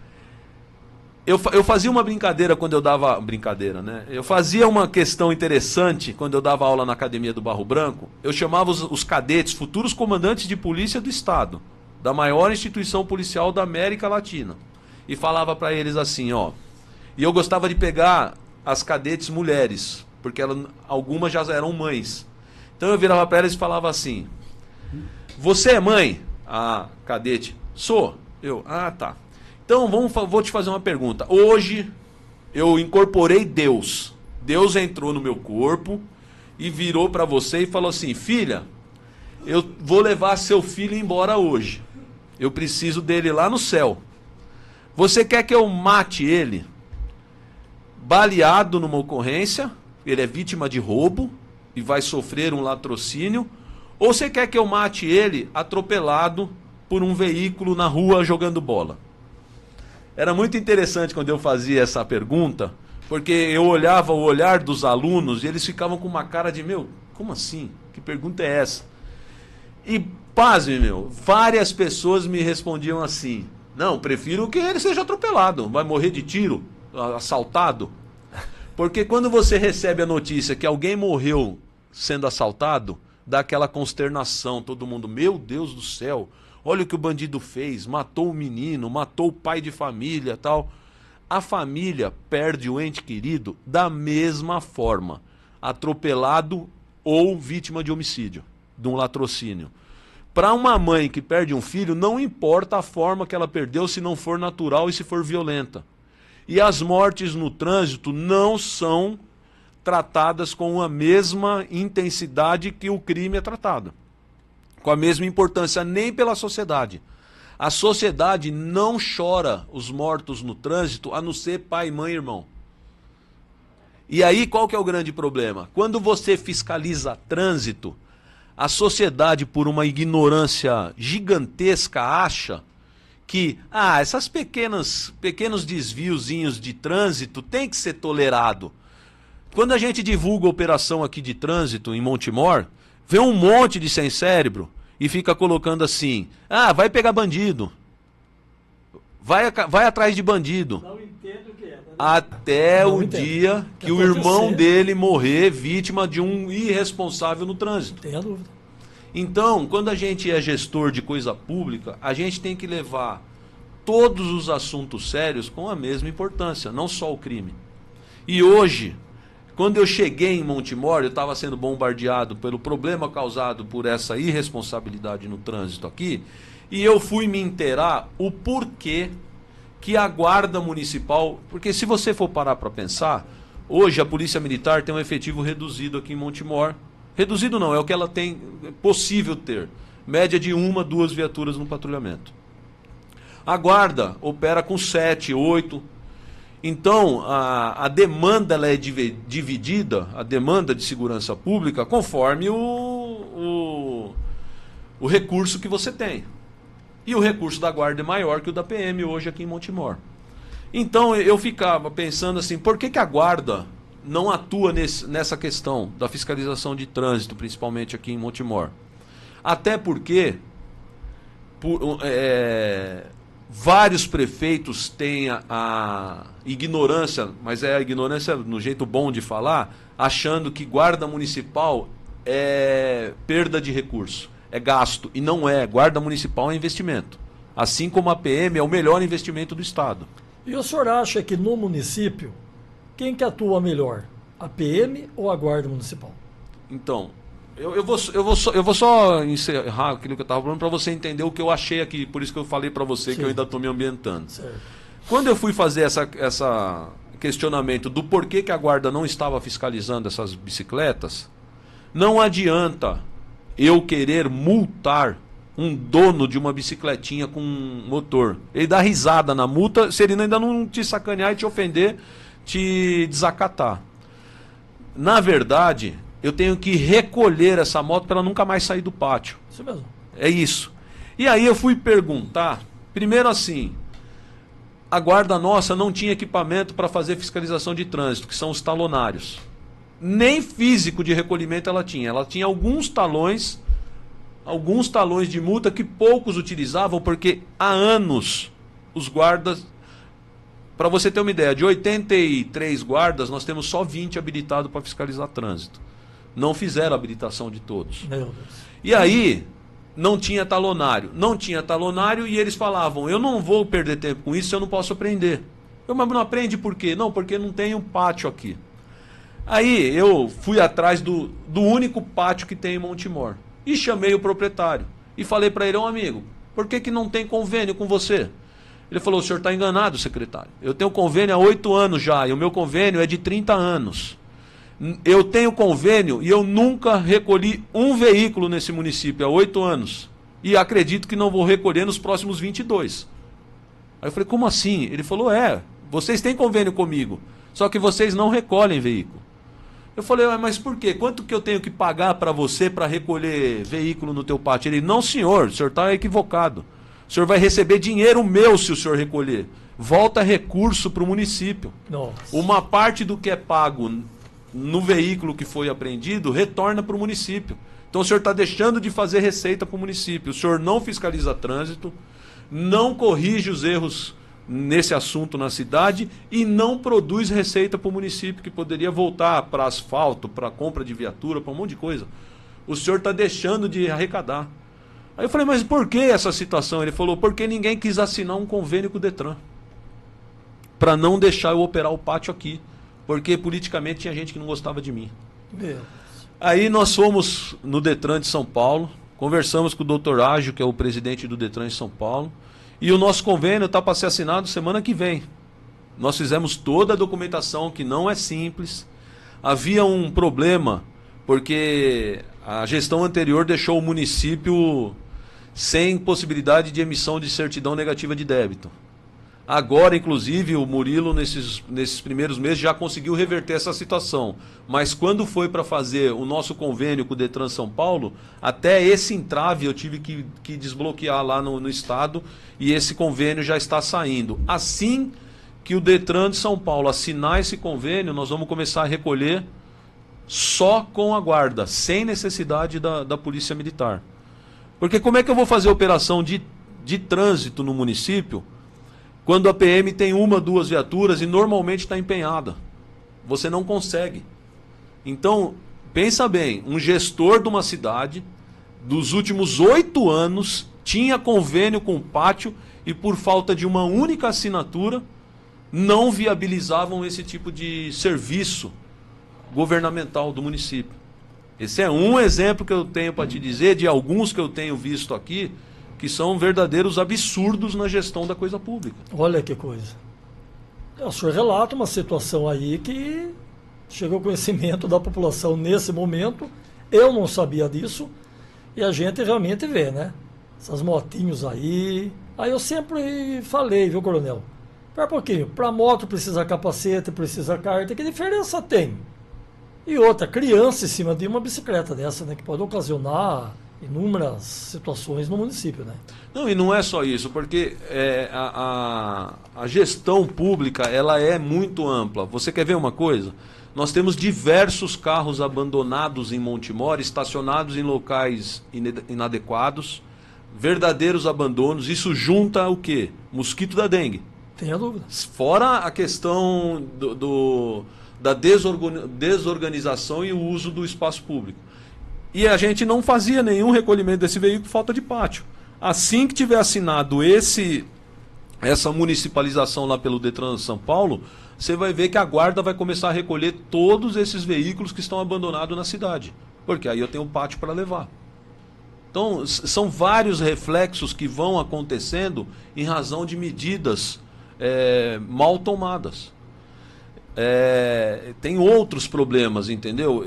Eu fazia uma brincadeira quando eu dava... Brincadeira, né? Eu fazia uma questão interessante quando eu dava aula na Academia do Barro Branco. Eu chamava os cadetes, futuros comandantes de polícia do Estado, da maior instituição policial da América Latina. E falava para eles assim, ó... E eu gostava de pegar as cadetes mulheres, porque algumas já eram mães. Então eu virava para elas e falava assim... Você é mãe? Ah, cadete. Sou. Eu, tá. Então vou te fazer uma pergunta. Hoje eu incorporei Deus. Deus entrou no meu corpo e virou para você e falou assim: filha, eu vou levar seu filho embora hoje. Eu preciso dele lá no céu. Você quer que eu mate ele baleado numa ocorrência? Ele é vítima de roubo e vai sofrer um latrocínio? Ou você quer que eu mate ele atropelado por um veículo na rua jogando bola? Era muito interessante quando eu fazia essa pergunta, porque eu olhava o olhar dos alunos e eles ficavam com uma cara de, como assim? Que pergunta é essa? E, pasme, várias pessoas me respondiam assim, Não, prefiro que ele seja atropelado. Vai morrer de tiro, assaltado. Porque quando você recebe a notícia que alguém morreu sendo assaltado, dá aquela consternação. Todo mundo, meu Deus do céu, olha o que o bandido fez. Matou o menino, matou o pai de família, tal. A família perde o ente querido da mesma forma. Atropelado ou vítima de homicídio, de um latrocínio. Para uma mãe que perde um filho, não importa a forma que ela perdeu, se não for natural e se for violenta. E as mortes no trânsito não são tratadas com a mesma intensidade que o crime é tratado. Com a mesma importância, nem pela sociedade. A sociedade não chora os mortos no trânsito, a não ser pai, mãe e irmão. E aí qual que é o grande problema? Quando você fiscaliza trânsito, a sociedade, por uma ignorância gigantesca, acha que esses pequenos desviozinhos de trânsito tem que ser tolerado. Quando a gente divulga a operação aqui de trânsito em Montemor, vê um monte de sem cérebro e fica colocando assim, vai pegar bandido, vai atrás de bandido. Não entendo o que é. Até o dia que o irmão dele morrer vítima de um irresponsável no trânsito. Tem a dúvida. Então, quando a gente é gestor de coisa pública, a gente tem que levar todos os assuntos sérios com a mesma importância, não só o crime. E hoje, quando eu cheguei em Montemor, eu estava sendo bombardeado pelo problema causado por essa irresponsabilidade no trânsito aqui, e eu fui me inteirar o porquê que a Guarda Municipal... Porque se você for parar para pensar, hoje a Polícia Militar tem um efetivo reduzido aqui em Montemor. Reduzido não, é o que ela tem possível ter. Média de 1, 2 viaturas no patrulhamento. A Guarda opera com 7, 8. Então, a demanda ela é dividida, a demanda de segurança pública, conforme o recurso que você tem. E o recurso da Guarda é maior que o da PM hoje aqui em Montemor. Então eu ficava pensando assim, por que a Guarda não atua nessa questão da fiscalização de trânsito, principalmente aqui em Montemor? Até porque vários prefeitos têm a ignorância, mas é a ignorância no jeito bom de falar, achando que Guarda Municipal é perda de recurso. É gasto, e não é. Guarda Municipal é investimento. Assim como a PM é o melhor investimento do Estado. E o senhor acha que no município, quem que atua melhor? A PM ou a Guarda Municipal? Então, eu vou só encerrar aquilo que eu estava falando para você entender o que eu achei aqui. Por isso que eu falei para você que eu ainda estou me ambientando. Certo. Quando eu fui fazer essa questionamento do porquê que a Guarda não estava fiscalizando essas bicicletas, não adianta eu querer multar um dono de uma bicicletinha com motor. Ele dá risada na multa se ele ainda não te sacanear e te ofender, te desacatar. Na verdade, eu tenho que recolher essa moto para ela nunca mais sair do pátio. Isso mesmo. É isso. E aí eu fui perguntar, primeiro assim, a Guarda nossa não tinha equipamento para fazer fiscalização de trânsito, que são os talonários. Nem físico de recolhimento ela tinha. Ela tinha alguns talões de multa que poucos utilizavam, porque há anos os guardas... Para você ter uma ideia, de 83 guardas, nós temos só 20 habilitados para fiscalizar trânsito. Não fizeram a habilitação de todos. Meu Deus. E aí, não tinha talonário. Não tinha talonário e eles falavam, eu não vou perder tempo com isso, eu não posso aprender. Mas não aprende por quê? Não, porque não tem um pátio aqui. Aí eu fui atrás do único pátio que tem em Montemor. E chamei o proprietário. E falei para ele, amigo, por que não tem convênio com você? Ele falou, o senhor está enganado, secretário. Eu tenho convênio há 8 anos já, e o meu convênio é de 30 anos. Eu tenho convênio e eu nunca recolhi um veículo nesse município há 8 anos. E acredito que não vou recolher nos próximos 22. Aí eu falei, como assim? Ele falou, vocês têm convênio comigo, só que vocês não recolhem veículo. Eu falei, mas por quê? Quanto que eu tenho que pagar para você para recolher veículo no teu pátio? Ele, não senhor, o senhor está equivocado. O senhor vai receber dinheiro meu se o senhor recolher. Volta recurso para o município. Nossa. Uma parte do que é pago no veículo que foi apreendido retorna para o município. Então o senhor está deixando de fazer receita para o município. O senhor não fiscaliza trânsito, não corrige os erros nesse assunto na cidade e não produz receita para o município, que poderia voltar para asfalto, para compra de viatura, para um monte de coisa. O senhor está deixando de arrecadar. Aí eu falei, mas por que essa situação? Ele falou, porque ninguém quis assinar um convênio com o Detran para não deixar eu operar o pátio aqui, porque politicamente tinha gente que não gostava de mim. Aí nós fomos no Detran de São Paulo, conversamos com o Dr. Ágio, que é o presidente do Detran de São Paulo, e o nosso convênio está para ser assinado semana que vem. Nós fizemos toda a documentação, que não é simples. Havia um problema, porque a gestão anterior deixou o município sem possibilidade de emissão de certidão negativa de débito. Agora, inclusive, o Murilo, nesses primeiros meses, já conseguiu reverter essa situação. Mas quando foi para fazer o nosso convênio com o Detran São Paulo, até esse entrave eu tive que desbloquear lá no estado, e esse convênio já está saindo. Assim que o Detran de São Paulo assinar esse convênio, nós vamos começar a recolher só com a guarda, sem necessidade da Polícia Militar. Porque como é que eu vou fazer operação de trânsito no município quando a PM tem 1, 2 viaturas e normalmente está empenhada? Você não consegue. Então, pensa bem, um gestor de uma cidade, dos últimos 8 anos, tinha convênio com o pátio e por falta de uma única assinatura, não viabilizavam esse tipo de serviço governamental do município. Esse é um exemplo que eu tenho para te dizer, de alguns que eu tenho visto aqui, que são verdadeiros absurdos na gestão da coisa pública. Olha que coisa. O senhor relata uma situação aí que chegou ao conhecimento da população nesse momento. Eu não sabia disso e a gente realmente vê, né? Essas motinhos aí. Aí eu sempre falei, viu, coronel? Espera um pouquinho. Para moto precisa capacete, precisa carta. Que diferença tem? E outra, criança em cima de uma bicicleta dessa, né? Que pode ocasionar inúmeras situações no município, né? Não, e não é só isso, porque a gestão pública, ela é muito ampla. Você quer ver uma coisa? Nós temos diversos carros abandonados em Montemor, estacionados em locais inadequados, verdadeiros abandonos. Isso junta o quê? Mosquito da dengue. Tenha dúvida. Fora a questão da desorganização e o uso do espaço público. E a gente não fazia nenhum recolhimento desse veículo por falta de pátio. Assim que tiver assinado essa municipalização lá pelo Detran São Paulo, você vai ver que a guarda vai começar a recolher todos esses veículos que estão abandonados na cidade. Porque aí eu tenho pátio para levar. Então, são vários reflexos que vão acontecendo em razão de medidas mal tomadas. Tem outros problemas, entendeu?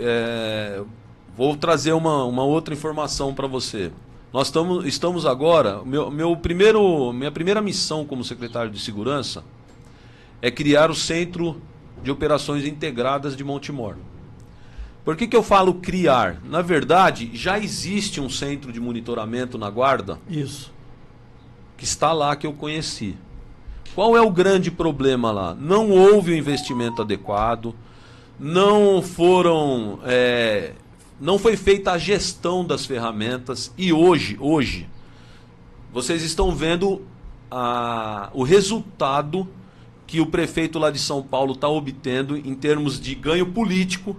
Vou trazer uma outra informação para você. Nós estamos agora... Minha primeira missão como secretário de Segurança é criar o Centro de Operações Integradas de Montemor. Por que eu falo criar? Na verdade, já existe um centro de monitoramento na Guarda. Isso. Que está lá, que eu conheci. Qual é o grande problema lá? Não houve o investimento adequado, não foi feita a gestão das ferramentas e hoje, vocês estão vendo o resultado que o prefeito lá de São Paulo está obtendo em termos de ganho político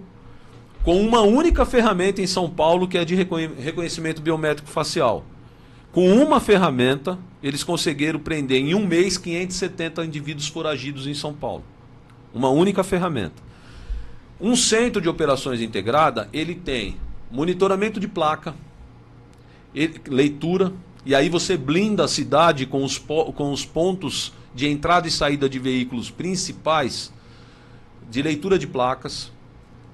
com uma única ferramenta em São Paulo, que é de reconhecimento biométrico facial. Com uma ferramenta, eles conseguiram prender em um mês 570 indivíduos foragidos em São Paulo. Uma única ferramenta. Um centro de operações integrada, ele tem monitoramento de placa, leitura, e aí você blinda a cidade com os pontos de entrada e saída de veículos principais, de leitura de placas,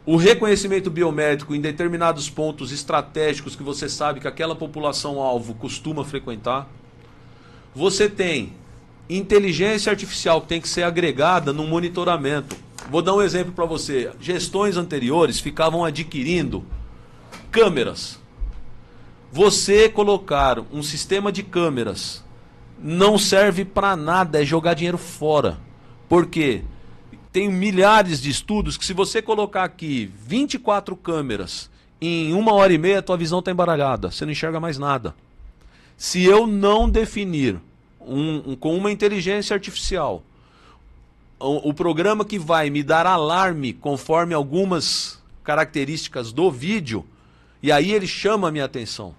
o reconhecimento biométrico em determinados pontos estratégicos que você sabe que aquela população-alvo costuma frequentar. Você tem inteligência artificial que tem que ser agregada no monitoramento. Vou dar um exemplo para você. Gestões anteriores ficavam adquirindo câmeras. Você colocar um sistema de câmeras não serve para nada, é jogar dinheiro fora. Por quê? Tem milhares de estudos que se você colocar aqui 24 câmeras em 1h30 a tua visão está embaralhada, você não enxerga mais nada. Se eu não definir com uma inteligência artificial o programa que vai me dar alarme conforme algumas características do vídeo, e aí ele chama a minha atenção.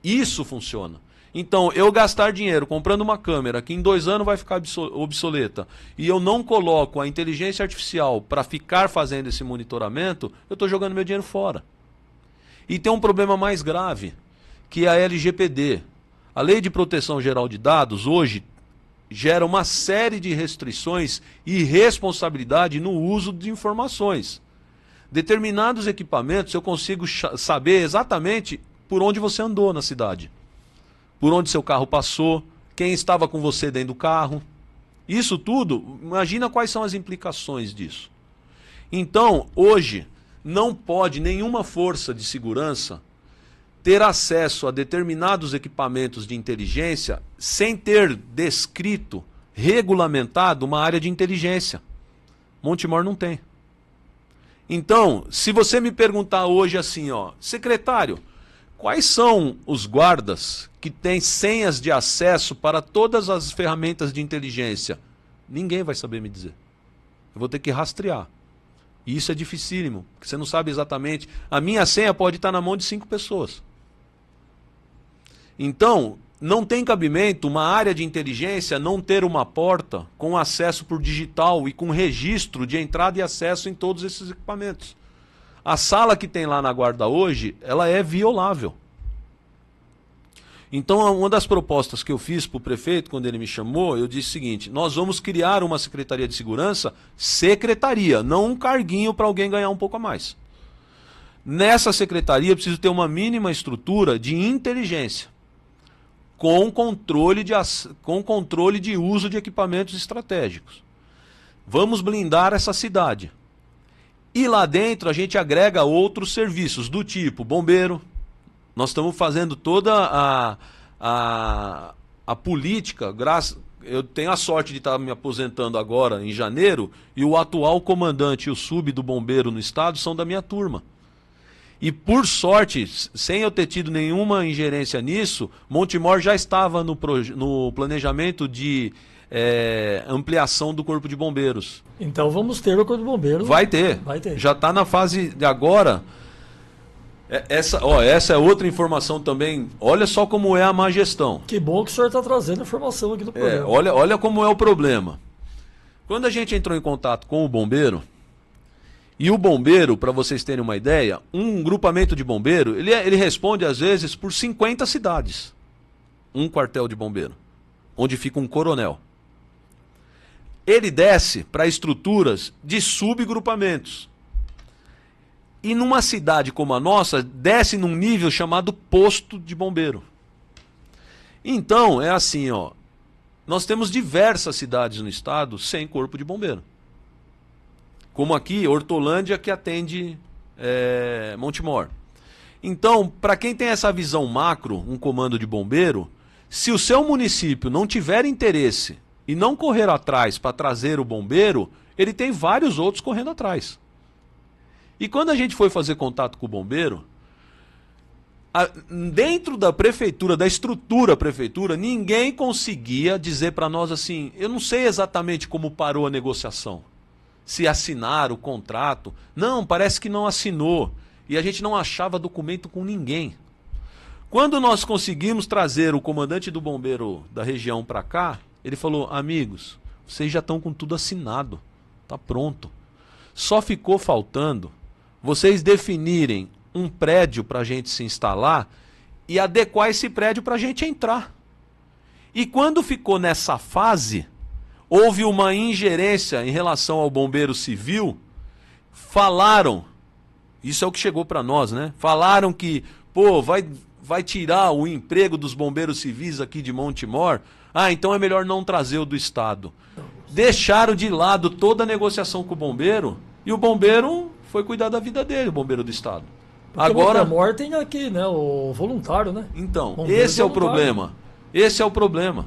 Isso funciona. Então, eu gastar dinheiro comprando uma câmera que em 2 anos vai ficar obsoleta, e eu não coloco a inteligência artificial para ficar fazendo esse monitoramento, eu estou jogando meu dinheiro fora. E tem um problema mais grave, que é a LGPD. A Lei de Proteção Geral de Dados, hoje, gera uma série de restrições e responsabilidade no uso de informações. Determinados equipamentos eu consigo saber exatamente por onde você andou na cidade, por onde seu carro passou, quem estava com você dentro do carro. Isso tudo, imagina quais são as implicações disso. Então, hoje, não pode nenhuma força de segurança ter acesso a determinados equipamentos de inteligência sem ter descrito, regulamentado uma área de inteligência. Montemor não tem. Então, se você me perguntar hoje assim, ó, secretário, quais são os guardas que têm senhas de acesso para todas as ferramentas de inteligência? Ninguém vai saber me dizer. Eu vou ter que rastrear. E isso é dificílimo, porque você não sabe exatamente. A minha senha pode estar na mão de 5 pessoas. Então, não tem cabimento uma área de inteligência não ter uma porta com acesso por digital e com registro de entrada e acesso em todos esses equipamentos. A sala que tem lá na guarda hoje, ela é violável. Então, uma das propostas que eu fiz para o prefeito, quando ele me chamou, eu disse o seguinte: nós vamos criar uma Secretaria de Segurança, secretaria, não um carguinho para alguém ganhar um pouco a mais. Nessa secretaria, eu preciso ter uma mínima estrutura de inteligência, com controle de uso de equipamentos estratégicos. Vamos blindar essa cidade. E lá dentro a gente agrega outros serviços do tipo bombeiro. Nós estamos fazendo toda a política. Eu tenho a sorte de estar me aposentando agora em janeiro, e o atual comandante e o sub do bombeiro no estado são da minha turma. E por sorte, sem eu ter tido nenhuma ingerência nisso, Montemor já estava no planejamento de ampliação do Corpo de Bombeiros. Então vamos ter o Corpo de Bombeiros. Vai ter. Já está na fase de agora. Essa é outra informação também. Olha só como é a má gestão. Que bom que o senhor está trazendo informação aqui do programa. Olha como é o problema. Quando a gente entrou em contato com o bombeiro, e o bombeiro, para vocês terem uma ideia, um grupamento de bombeiro, ele responde às vezes por 50 cidades. Um quartel de bombeiro, onde fica um coronel. Ele desce para estruturas de subgrupamentos. E numa cidade como a nossa, desce num nível chamado posto de bombeiro. Então, é assim, ó, nós temos diversas cidades no estado sem corpo de bombeiro. Como aqui, Hortolândia, que atende Montemor. Então, para quem tem essa visão macro, um comando de bombeiro, se o seu município não tiver interesse e não correr atrás para trazer o bombeiro, ele tem vários outros correndo atrás. E quando a gente foi fazer contato com o bombeiro, dentro da prefeitura, da estrutura prefeitura, ninguém conseguia dizer para nós assim, eu não sei exatamente como parou a negociação. Se assinaram o contrato. Não, parece que não assinou. E a gente não achava documento com ninguém. Quando nós conseguimos trazer o comandante do bombeiro da região para cá, ele falou, amigos, vocês já estão com tudo assinado. Está pronto. Só ficou faltando vocês definirem um prédio para a gente se instalar e adequar esse prédio para a gente entrar. E quando ficou nessa fase, houve uma ingerência em relação ao bombeiro civil, falaram, isso é o que chegou para nós, né? Falaram que, vai tirar o emprego dos bombeiros civis aqui de Montemor, então é melhor não trazer o do estado. Deixaram de lado toda a negociação com o bombeiro, e o bombeiro foi cuidar da vida dele, o bombeiro do estado. Porque agora Montemor tem aqui, né, o voluntário, né? Então, esse é o problema. Esse é o problema.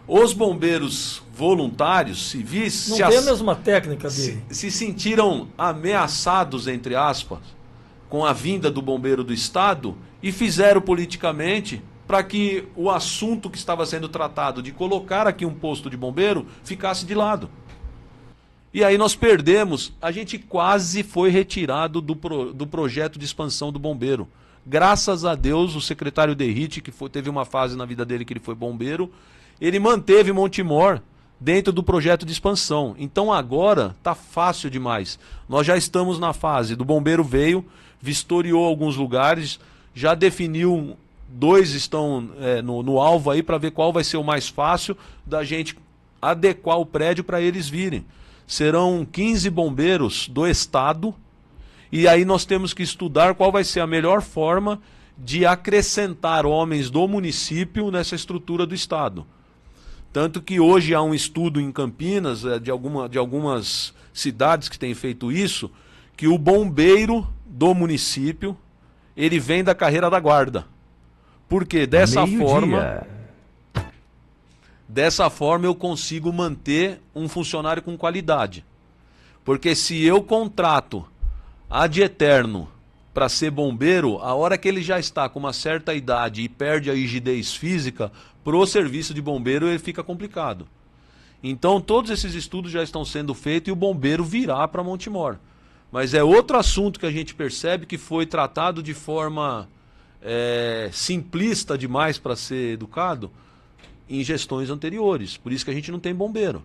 Os bombeiros voluntários, civis... Não tem a mesma técnica de... se sentiram ameaçados, entre aspas, com a vinda do bombeiro do Estado e fizeram politicamente para que o assunto que estava sendo tratado de colocar aqui um posto de bombeiro ficasse de lado. E aí nós perdemos, a gente quase foi retirado do projeto de expansão do bombeiro. Graças a Deus, o secretário Derrite, que teve uma fase na vida dele que ele foi bombeiro, ele manteve Montemor dentro do projeto de expansão. Então agora está fácil demais. Nós já estamos na fase do bombeiro veio, vistoriou alguns lugares, já definiu, 2 estão no alvo aí para ver qual vai ser o mais fácil da gente adequar o prédio para eles virem. Serão 15 bombeiros do Estado e aí nós temos que estudar qual vai ser a melhor forma de acrescentar homens do município nessa estrutura do Estado. Tanto que hoje há um estudo em Campinas, de algumas cidades que têm feito isso, que o bombeiro do município, ele vem da carreira da guarda. Porque dessa forma eu consigo manter um funcionário com qualidade. Porque se eu contrato ad eterno para ser bombeiro, a hora que ele já está com uma certa idade e perde a rigidez física, pro serviço de bombeiro ele fica complicado. Então todos esses estudos já estão sendo feitos e o bombeiro virá para Montemor. Mas é outro assunto que a gente percebe que foi tratado de forma simplista demais para ser educado em gestões anteriores. Por isso que a gente não tem bombeiro.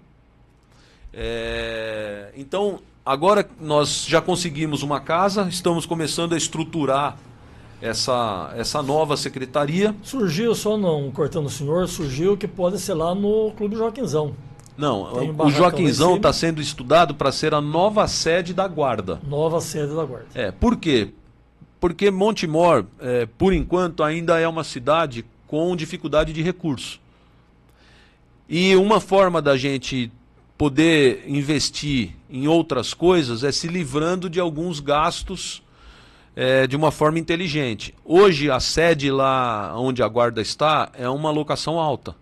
Então, agora nós já conseguimos uma casa, estamos começando a estruturar essa nova secretaria. Surgiu, só não cortando o senhor, surgiu que pode ser lá no Clube Joaquinzão. Não, o Joaquinzão está sendo estudado para ser a nova sede da Guarda. Nova sede da Guarda. Por quê? Porque Montemor, por enquanto, ainda é uma cidade com dificuldade de recurso. E uma forma da gente poder investir em outras coisas é se livrando de alguns gastos de uma forma inteligente. Hoje, a sede lá onde a Guarda está é uma locação alta.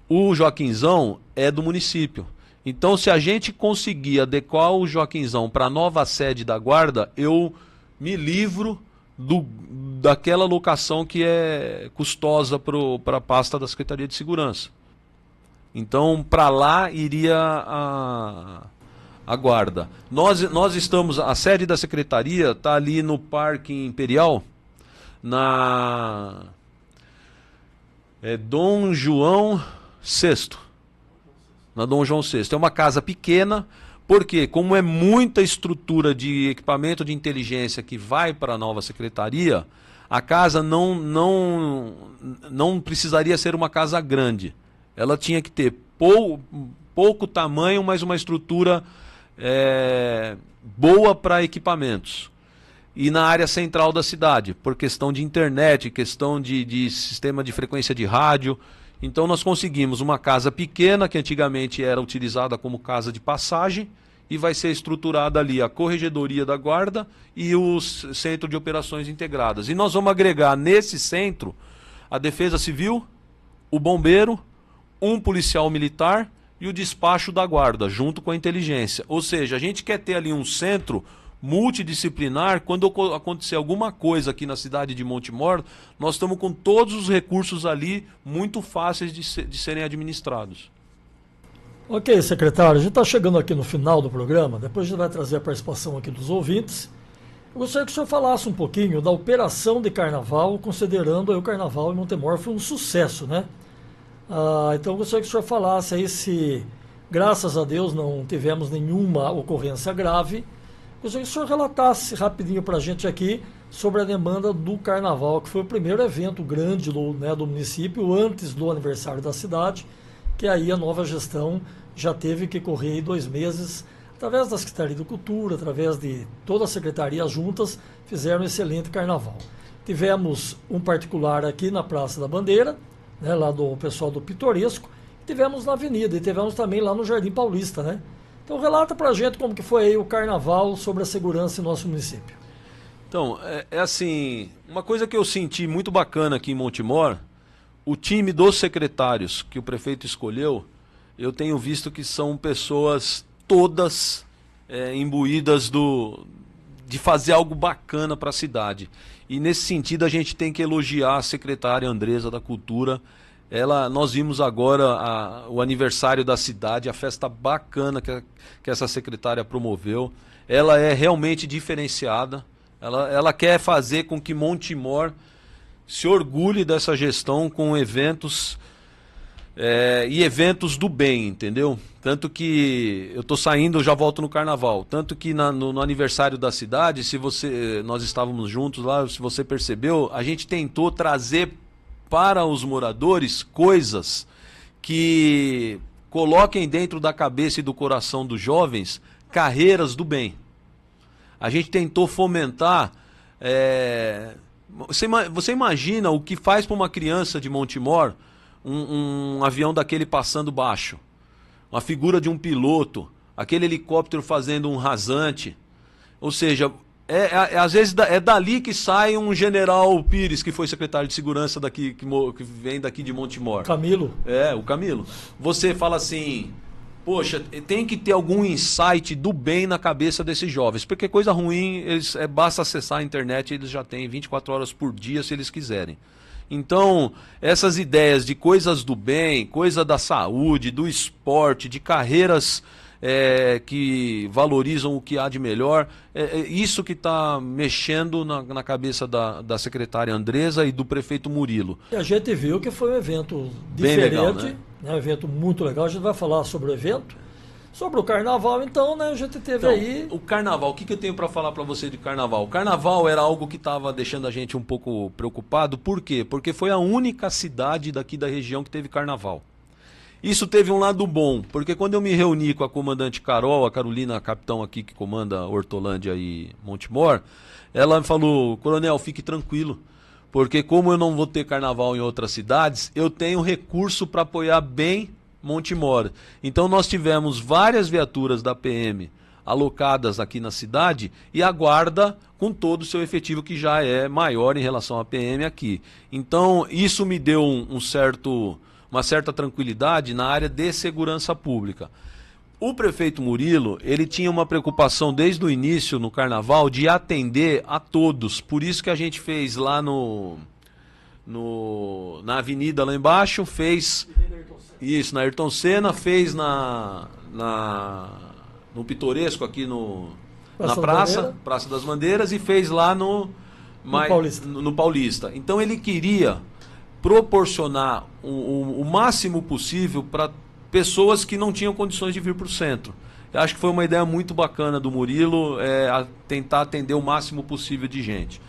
O Joaquinzão é do município. Então, se a gente conseguir adequar o Joaquinzão para a nova sede da Guarda, eu me livro daquela locação que é custosa para a pasta da Secretaria de Segurança. Então, para lá iria a Guarda. Nós estamos, a sede da Secretaria está ali no Parque Imperial, na Dom João VI. Na Dom João VI. É uma casa pequena, porque como é muita estrutura de equipamento de inteligência que vai para a nova secretaria, a casa não precisaria ser uma casa grande. Ela tinha que ter pouco tamanho, mas uma estrutura boa para equipamentos. E na área central da cidade, por questão de internet, questão de sistema de frequência de rádio. Então nós conseguimos uma casa pequena, que antigamente era utilizada como casa de passagem, e vai ser estruturada ali a Corregedoria da Guarda e o Centro de Operações Integradas. E nós vamos agregar nesse centro a Defesa Civil, o Bombeiro, um policial militar e o despacho da Guarda, junto com a inteligência. Ou seja, a gente quer ter ali um centro multidisciplinar. Quando acontecer alguma coisa aqui na cidade de Montemor, nós estamos com todos os recursos ali muito fáceis de serem administrados. Ok, secretário, a gente está chegando aqui no final do programa, depois a gente vai trazer a participação aqui dos ouvintes. Eu gostaria que o senhor falasse um pouquinho da operação de carnaval, considerando aí o carnaval em Montemor foi um sucesso, né? Então eu gostaria que o senhor falasse aí se, graças a Deus, não tivemos nenhuma ocorrência grave. Gostaria que o senhor relatasse rapidinho para a gente aqui sobre a demanda do carnaval, que foi o primeiro evento grande do município, antes do aniversário da cidade, que aí a nova gestão já teve que correr aí 2 meses, através da Secretaria de Cultura, através de toda a secretaria juntas, fizeram um excelente carnaval. Tivemos um particular aqui na Praça da Bandeira, né, lá do pessoal do Pitoresco, tivemos na Avenida e tivemos também lá no Jardim Paulista, né? Então relata pra gente como que foi aí o carnaval sobre a segurança em nosso município. Então, assim, uma coisa que eu senti muito bacana aqui em Montemor, o time dos secretários que o prefeito escolheu, eu tenho visto que são pessoas todas imbuídas de fazer algo bacana para a cidade. E nesse sentido a gente tem que elogiar a secretária Andresa da Cultura. Nós vimos agora o aniversário da cidade, a festa bacana que essa secretária promoveu. Ela é realmente diferenciada. Ela quer fazer com que Montemor se orgulhe dessa gestão com eventos e eventos do bem, entendeu? Tanto que eu tô saindo, eu já volto no carnaval. Tanto que no aniversário da cidade, nós estávamos juntos lá, se você percebeu, a gente tentou trazer para os moradores coisas que coloquem dentro da cabeça e do coração dos jovens carreiras do bem. A gente tentou fomentar. Você imagina o que faz para uma criança de Montemor um avião daquele passando baixo, uma figura de um piloto, aquele helicóptero fazendo um rasante. Ou seja, às vezes é dali que sai um general Pires, que foi secretário de segurança daqui, que vem daqui de Montemor. Camilo. O Camilo. Você fala assim, poxa, tem que ter algum insight do bem na cabeça desses jovens, porque coisa ruim, basta acessar a internet, eles já têm 24 horas por dia se eles quiserem. Então, essas ideias de coisas do bem, coisa da saúde, do esporte, de carreiras que valorizam o que há de melhor, isso que está mexendo na cabeça da secretária Andresa e do prefeito Murilo. E a gente viu que foi um evento bem diferente, legal, né? Um evento muito legal. A gente vai falar sobre o evento. Sobre o carnaval, então, né, a gente teve aí... O carnaval, o que eu tenho para falar para você de carnaval? O carnaval era algo que estava deixando a gente um pouco preocupado. Por quê? Porque foi a única cidade daqui da região que teve carnaval. Isso teve um lado bom, porque quando eu me reuni com a comandante Carol, a Carolina, a capitão aqui que comanda Hortolândia e Montemor, ela me falou, coronel, fique tranquilo, porque como eu não vou ter carnaval em outras cidades, eu tenho recurso para apoiar bem Montemor. Então nós tivemos várias viaturas da PM alocadas aqui na cidade e a guarda com todo o seu efetivo que já é maior em relação à PM aqui. Então isso me deu uma certa tranquilidade na área de segurança pública. O prefeito Murilo, ele tinha uma preocupação desde o início no carnaval de atender a todos. Por isso que a gente fez lá na avenida lá embaixo, fez isso na Ayrton Senna, fez no Pitoresco aqui na Praça das Bandeiras e fez lá no Paulista. Então ele queria proporcionar o máximo possível para pessoas que não tinham condições de vir para o centro. Eu acho que foi uma ideia muito bacana do Murilo, tentar atender o máximo possível de gente.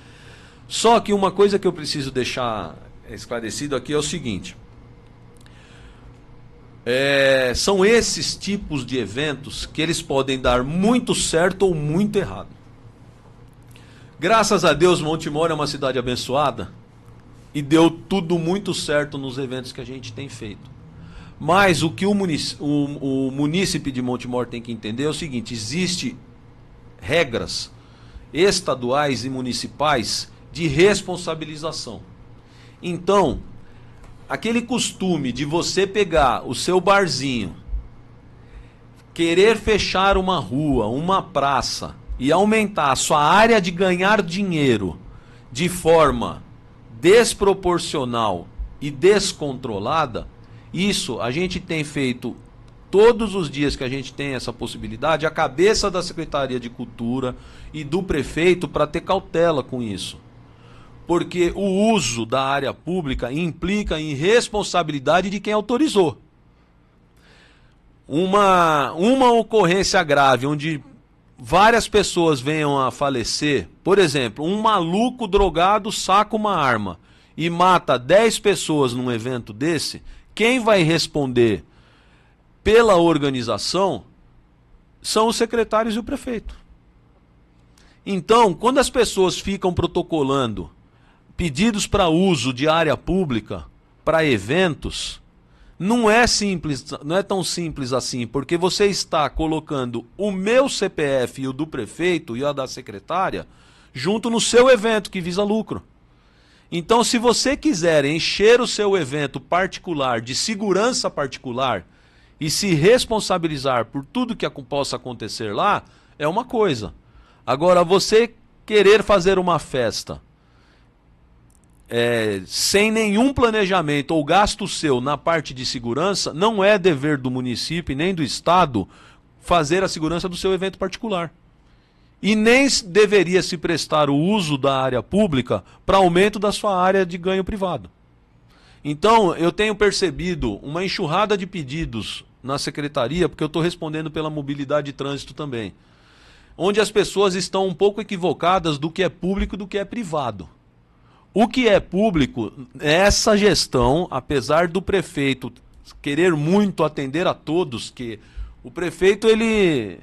Só que uma coisa que eu preciso deixar esclarecido aqui é o seguinte. São esses tipos de eventos que eles podem dar muito certo ou muito errado. Graças a Deus, Montemor é uma cidade abençoada e deu tudo muito certo nos eventos que a gente tem feito. Mas o que o munícipe de Montemor tem que entender é o seguinte: existem regras estaduais e municipais de responsabilização. Então, aquele costume de você pegar o seu barzinho, querer fechar uma rua, uma praça e aumentar a sua área de ganhar dinheiro de forma desproporcional e descontrolada, isso a gente tem feito todos os dias que a gente tem essa possibilidade, a cabeça da Secretaria de Cultura e do prefeito para ter cautela com isso. Porque o uso da área pública implica em responsabilidade de quem autorizou. Uma ocorrência grave onde várias pessoas venham a falecer, por exemplo, um maluco drogado saca uma arma e mata 10 pessoas num evento desse, quem vai responder pela organização são os secretários e o prefeito. Então, quando as pessoas ficam protocolando pedidos para uso de área pública para eventos, não é tão simples assim, porque você está colocando o meu CPF e o do prefeito e a da secretária junto no seu evento que visa lucro. Então, se você quiser encher o seu evento particular de segurança particular e se responsabilizar por tudo que possa acontecer lá, é uma coisa. Agora, você querer fazer uma festa sem nenhum planejamento ou gasto seu na parte de segurança, não é dever do município nem do Estado fazer a segurança do seu evento particular. E nem deveria se prestar o uso da área pública para aumento da sua área de ganho privado. Então, eu tenho percebido uma enxurrada de pedidos na secretaria, porque eu estou respondendo pela mobilidade e trânsito também, onde as pessoas estão um pouco equivocadas do que é público e do que é privado. O que é público, essa gestão, apesar do prefeito querer muito atender a todos, que o prefeito, ele,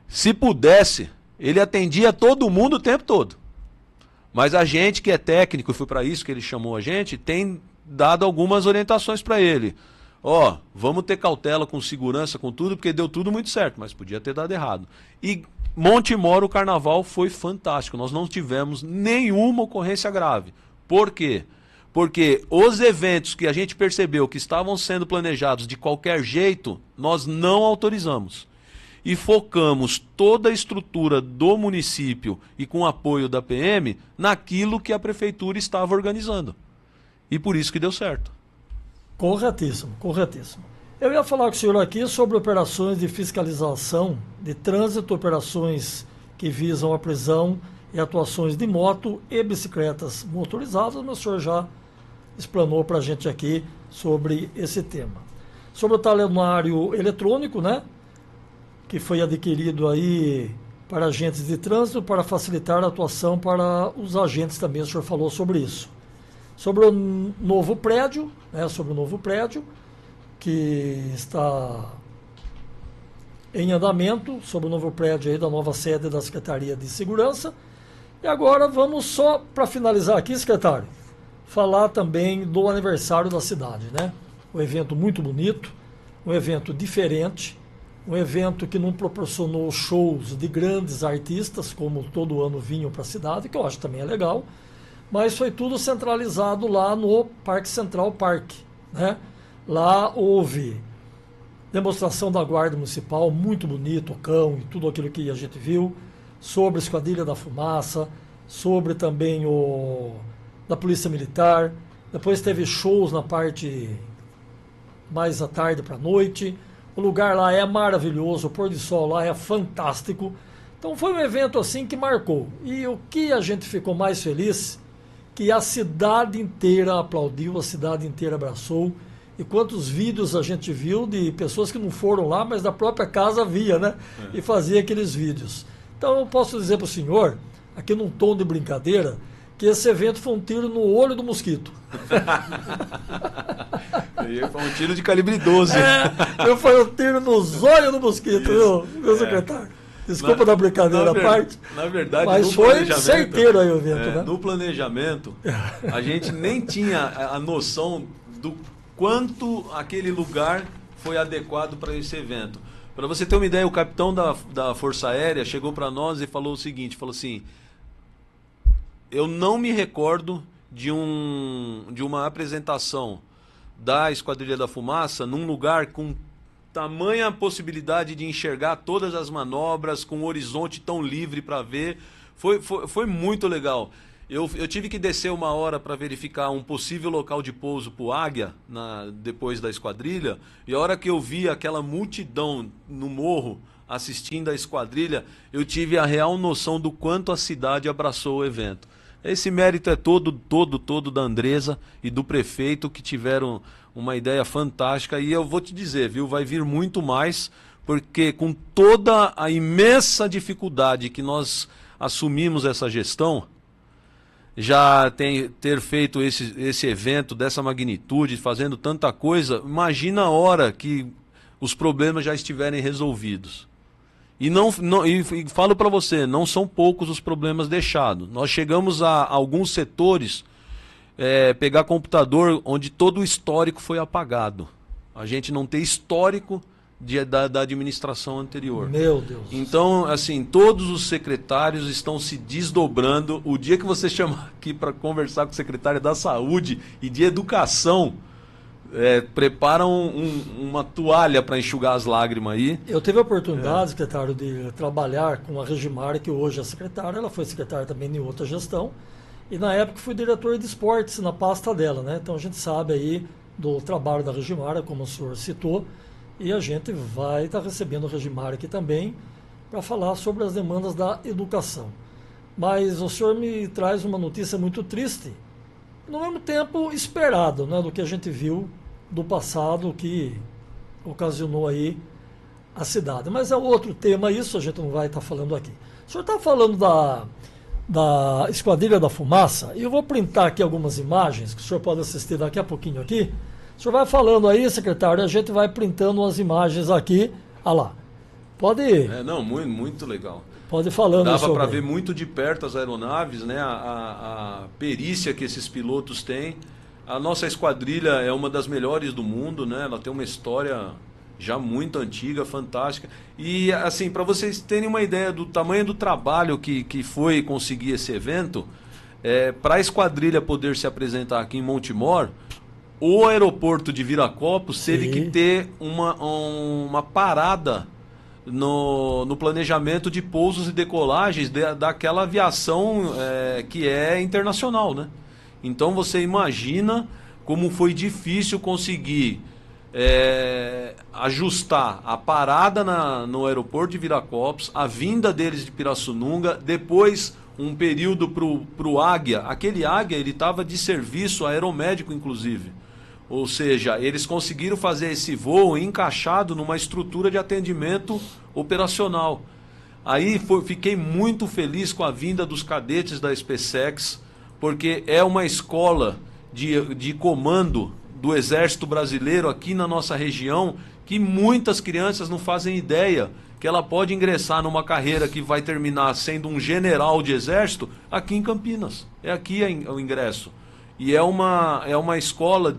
se pudesse, ele atendia todo mundo o tempo todo. Mas a gente que é técnico, e foi para isso que ele chamou a gente, tem dado algumas orientações para ele. Ó, vamos ter cautela com segurança, com tudo, porque deu tudo muito certo, mas podia ter dado errado. E Montemor, o carnaval foi fantástico. Nós não tivemos nenhuma ocorrência grave. Por quê? Porque os eventos que a gente percebeu que estavam sendo planejados de qualquer jeito, nós não autorizamos. E focamos toda a estrutura do município e com o apoio da PM naquilo que a prefeitura estava organizando. E por isso que deu certo. Corretíssimo, corretíssimo. Eu ia falar com o senhor aqui sobre operações de fiscalização de trânsito, operações que visam a prisão e atuações de moto e bicicletas motorizadas, mas o senhor já explanou para a gente aqui sobre esse tema. Sobre o talemário eletrônico, né, que foi adquirido aí para agentes de trânsito para facilitar a atuação para os agentes também, o senhor falou sobre isso. Sobre o novo prédio, que está em andamento, sobre o novo prédio aí da nova sede da Secretaria de Segurança. E agora vamos só, para finalizar aqui, secretário, falar também do aniversário da cidade, né? Um evento muito bonito, um evento diferente, um evento que não proporcionou shows de grandes artistas, como todo ano vinham para a cidade, que eu acho também é legal, mas foi tudo centralizado lá no Parque Central Parque, né? Lá houve demonstração da Guarda Municipal, muito bonito, o cão e tudo aquilo que a gente viu, sobre a Esquadrilha da Fumaça, sobre também da Polícia Militar. Depois teve shows na parte mais à tarde para a noite. O lugar lá é maravilhoso, o pôr do sol lá é fantástico. Então foi um evento assim que marcou. E o que a gente ficou mais feliz, que a cidade inteira aplaudiu, a cidade inteira abraçou. E quantos vídeos a gente viu de pessoas que não foram lá, mas da própria casa via, né? E fazia aqueles vídeos. Então eu posso dizer para o senhor, aqui num tom de brincadeira, que esse evento foi um tiro no olho do mosquito. Foi um tiro de calibre 12. Foi um tiro nos olhos do mosquito, meu secretário. Desculpa da brincadeira à parte. Na verdade, mas foi certeiro aí o evento, né? No planejamento, a gente nem tinha a noção do quanto aquele lugar foi adequado para esse evento. Para você ter uma ideia, o capitão da Força Aérea chegou para nós e falou o seguinte, falou assim, eu não me recordo de uma apresentação da Esquadrilha da Fumaça num lugar com tamanha possibilidade de enxergar todas as manobras, com um horizonte tão livre para ver. Foi muito legal. Eu tive que descer uma hora para verificar um possível local de pouso para o Águia, depois da esquadrilha, e a hora que eu vi aquela multidão no morro assistindo a esquadrilha, eu tive a real noção do quanto a cidade abraçou o evento. Esse mérito é todo da Andresa e do prefeito, que tiveram uma ideia fantástica, e eu vou te dizer, viu, vai vir muito mais, porque com toda a imensa dificuldade que nós assumimos essa gestão, já ter feito esse evento dessa magnitude, fazendo tanta coisa, imagina a hora que os problemas já estiverem resolvidos. E falo para você, não são poucos os problemas deixados. Nós chegamos a alguns setores, pegar computador onde todo o histórico foi apagado. A gente não tem histórico da administração anterior. Meu Deus. Então, assim, todos os secretários estão se desdobrando. O dia que você chamar aqui para conversar com o secretário da Saúde e de Educação, prepara uma toalha para enxugar as lágrimas aí. Eu tive a oportunidade, secretário, de trabalhar com a Regimara, que hoje é secretária. Ela foi secretária também em outra gestão. E na época fui diretor de esportes na pasta dela, né? Então a gente sabe aí do trabalho da Regimara, como o senhor citou. E a gente vai estar recebendo a Regimara aqui também para falar sobre as demandas da educação. Mas o senhor me traz uma notícia muito triste, no mesmo tempo esperado, né, do que a gente viu do passado que ocasionou aí a cidade. Mas é outro tema isso, a gente não vai estar falando aqui. O senhor está falando da Esquadrilha da Fumaça, e eu vou printar aqui algumas imagens que o senhor pode assistir daqui a pouquinho aqui. O senhor vai falando aí, secretário, a gente vai printando as imagens aqui. Olha lá. Pode ir. Muito, muito legal. Pode ir falando. Dava para ver muito de perto as aeronaves, né? A perícia que esses pilotos têm. A nossa esquadrilha é uma das melhores do mundo, né? Ela tem uma história já muito antiga, fantástica. E, assim, para vocês terem uma ideia do tamanho do trabalho que foi conseguir esse evento, para a esquadrilha poder se apresentar aqui em Montemor, o aeroporto de Viracopos teve que ter uma parada no planejamento de pousos e decolagens daquela aviação que é internacional, né? Então você imagina como foi difícil conseguir ajustar a parada no aeroporto de Viracopos, a vinda deles de Pirassununga, depois um período para o Águia. Aquele Águia ele estava de serviço aeromédico, inclusive. Ou seja, eles conseguiram fazer esse voo encaixado numa estrutura de atendimento operacional. Aí fiquei muito feliz com a vinda dos cadetes da SpaceX, porque é uma escola de comando do Exército Brasileiro aqui na nossa região, que muitas crianças não fazem ideia que ela pode ingressar numa carreira que vai terminar sendo um general de exército aqui em Campinas. É aqui o ingresso. E é uma escola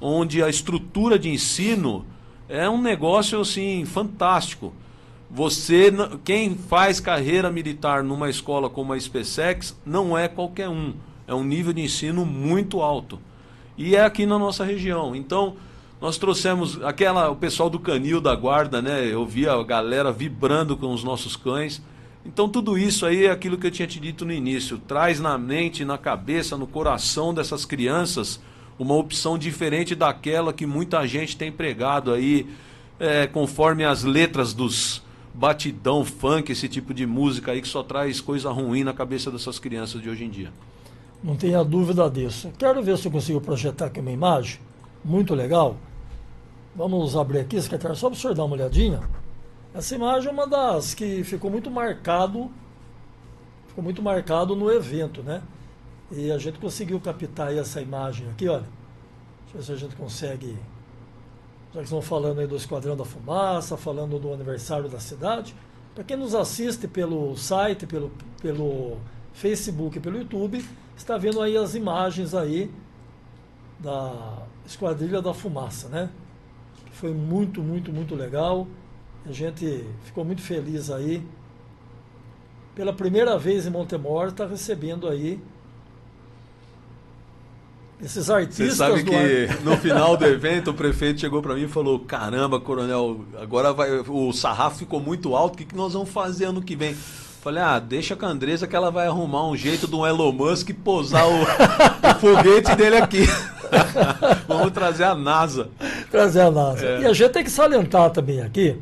onde a estrutura de ensino é um negócio assim fantástico. Quem faz carreira militar numa escola como a SpaceX não é qualquer um. É um nível de ensino muito alto. E é aqui na nossa região. Então, nós trouxemos o pessoal do Canil da Guarda, né? Eu vi a galera vibrando com os nossos cães. Então, tudo isso aí é aquilo que eu tinha te dito no início. Traz na mente, na cabeça, no coração dessas crianças uma opção diferente daquela que muita gente tem pregado aí, conforme as letras dos batidão, funk, esse tipo de música aí que só traz coisa ruim na cabeça dessas crianças de hoje em dia. Não tenha dúvida disso. Quero ver se eu consigo projetar aqui uma imagem muito legal. Vamos abrir aqui, secretário, só para o senhor dar uma olhadinha. Essa imagem é uma das que ficou muito marcado no evento, né? E a gente conseguiu captar aí essa imagem aqui, olha. Deixa eu ver se a gente consegue. Já que estão falando aí do Esquadrão da Fumaça, falando do aniversário da cidade. Para quem nos assiste pelo site, pelo Facebook e pelo YouTube, está vendo aí as imagens aí da Esquadrilha da Fumaça, né? Que foi muito, muito, muito legal. A gente ficou muito feliz aí. Pela primeira vez em Montemor, está recebendo aí esses artistas. Você sabe que no final do evento o prefeito chegou para mim e falou: caramba, coronel, agora o sarrafo ficou muito alto, o que nós vamos fazer ano que vem? Falei, deixa com a Andressa que ela vai arrumar um jeito de um Elon Musk pousar o foguete dele aqui. Vamos trazer a NASA. Trazer a NASA. E a gente tem que salientar também aqui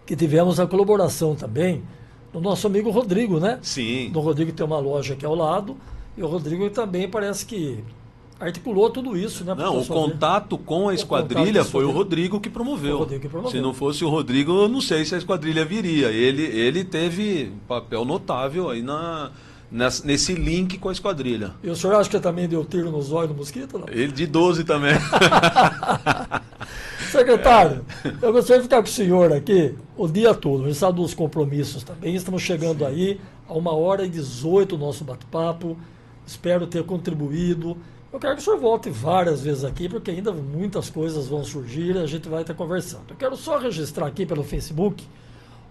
que tivemos a colaboração também do nosso amigo Rodrigo, né? Sim. Do Rodrigo tem uma loja aqui ao lado, e o Rodrigo também parece que articulou tudo isso, né? Não, o contato com a esquadrilha foi o Rodrigo que promoveu. Se não fosse o Rodrigo, eu não sei se a esquadrilha viria. Ele teve um papel notável aí nesse link com a esquadrilha. E o senhor acha que também deu tiro nos olhos do mosquito? Não? Ele de 12 também. Secretário, eu gostaria de ficar com o senhor aqui o dia todo. A gente sabe dos compromissos também. Estamos chegando aí a 1h18 o nosso bate-papo. Espero ter contribuído. Eu quero que o senhor volte várias vezes aqui, porque ainda muitas coisas vão surgir e a gente vai estar conversando. Eu quero só registrar aqui pelo Facebook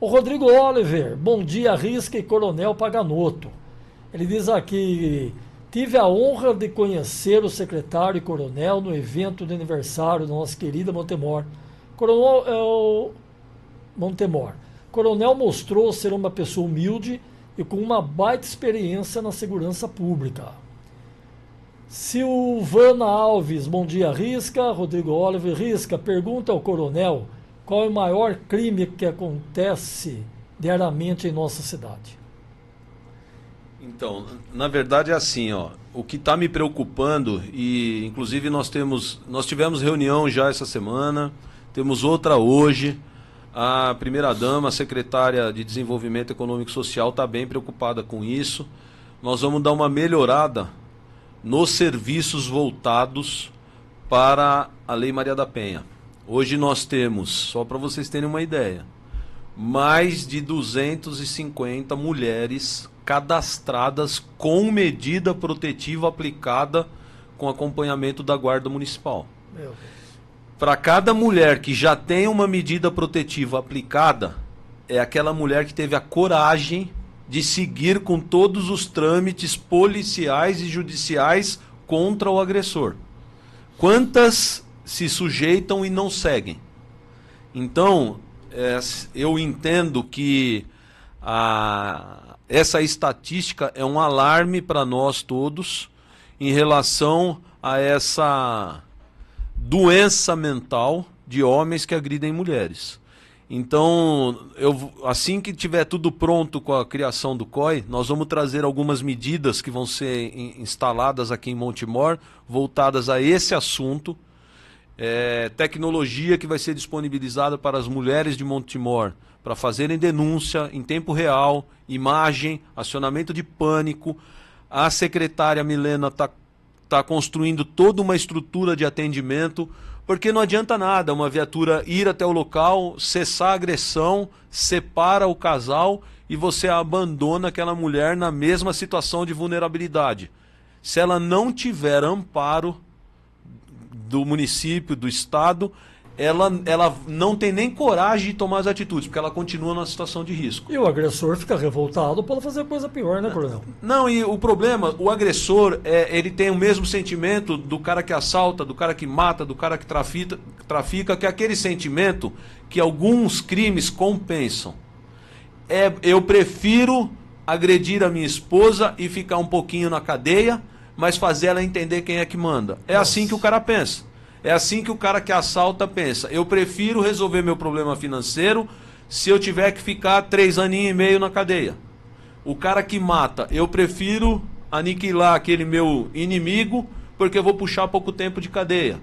o Rodrigo Oliver. Bom dia, Risca e Coronel Paganoto. Ele diz aqui Tive a honra de conhecer o secretário e coronel no evento de aniversário da nossa querida Montemor. Montemor. Coronel mostrou ser uma pessoa humilde e com uma baita experiência na segurança pública. Silvana Alves, bom dia, Risca. Rodrigo Oliver, Risca, pergunta ao coronel qual é o maior crime que acontece diariamente em nossa cidade. Então, na verdade é assim, ó, o que está me preocupando, e inclusive nós tivemos reunião já essa semana, temos outra hoje, a primeira-dama, a secretária de Desenvolvimento Econômico e Social, está bem preocupada com isso. Nós vamos dar uma melhorada nos serviços voltados para a Lei Maria da Penha. Hoje nós temos, só para vocês terem uma ideia, mais de 250 mulheres cadastradas com medida protetiva aplicada com acompanhamento da Guarda Municipal. Para cada mulher que já tem uma medida protetiva aplicada, é aquela mulher que teve a coragem de seguir com todos os trâmites policiais e judiciais contra o agressor. Quantas se sujeitam e não seguem? Então, eu entendo que essa estatística é um alarme para nós todos em relação a essa doença mental de homens que agridem mulheres. Então, assim que tiver tudo pronto com a criação do COI, nós vamos trazer algumas medidas que vão ser instaladas aqui em Montemor, voltadas a esse assunto. Tecnologia que vai ser disponibilizada para as mulheres de Montemor, para fazerem denúncia em tempo real, imagem, acionamento de pânico. A secretária Milena está construindo toda uma estrutura de atendimento, porque não adianta nada uma viatura ir até o local, cessar a agressão, separa o casal e você abandona aquela mulher na mesma situação de vulnerabilidade. Se ela não tiver amparo do município, do estado, ela não tem nem coragem de tomar as atitudes, porque ela continua numa situação de risco. E o agressor fica revoltado para fazer coisa pior, né, coronel? Não, e o problema, o agressor, ele tem o mesmo sentimento do cara que assalta, do cara que mata, do cara que trafica, que é aquele sentimento que alguns crimes compensam. Eu prefiro agredir a minha esposa e ficar um pouquinho na cadeia, mas fazer ela entender quem é que manda. É assim que o cara pensa. É assim que o cara que assalta pensa. Eu prefiro resolver meu problema financeiro se eu tiver que ficar 3 aninhos e meio na cadeia. O cara que mata, eu prefiro aniquilar aquele meu inimigo porque eu vou puxar pouco tempo de cadeia.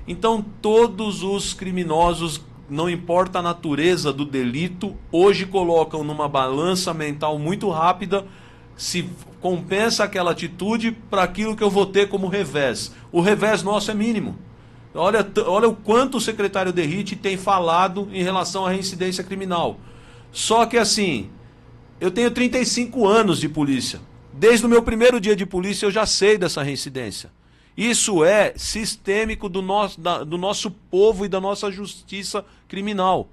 Então todos os criminosos, não importa a natureza do delito, hoje colocam numa balança mental muito rápida se compensa aquela atitude para aquilo que eu vou ter como revés. O revés nosso é mínimo. Olha o quanto o secretário Derrite tem falado em relação à reincidência criminal. Só que assim, eu tenho 35 anos de polícia. Desde o meu primeiro dia de polícia eu já sei dessa reincidência. Isso é sistêmico do nosso povo e da nossa justiça criminal.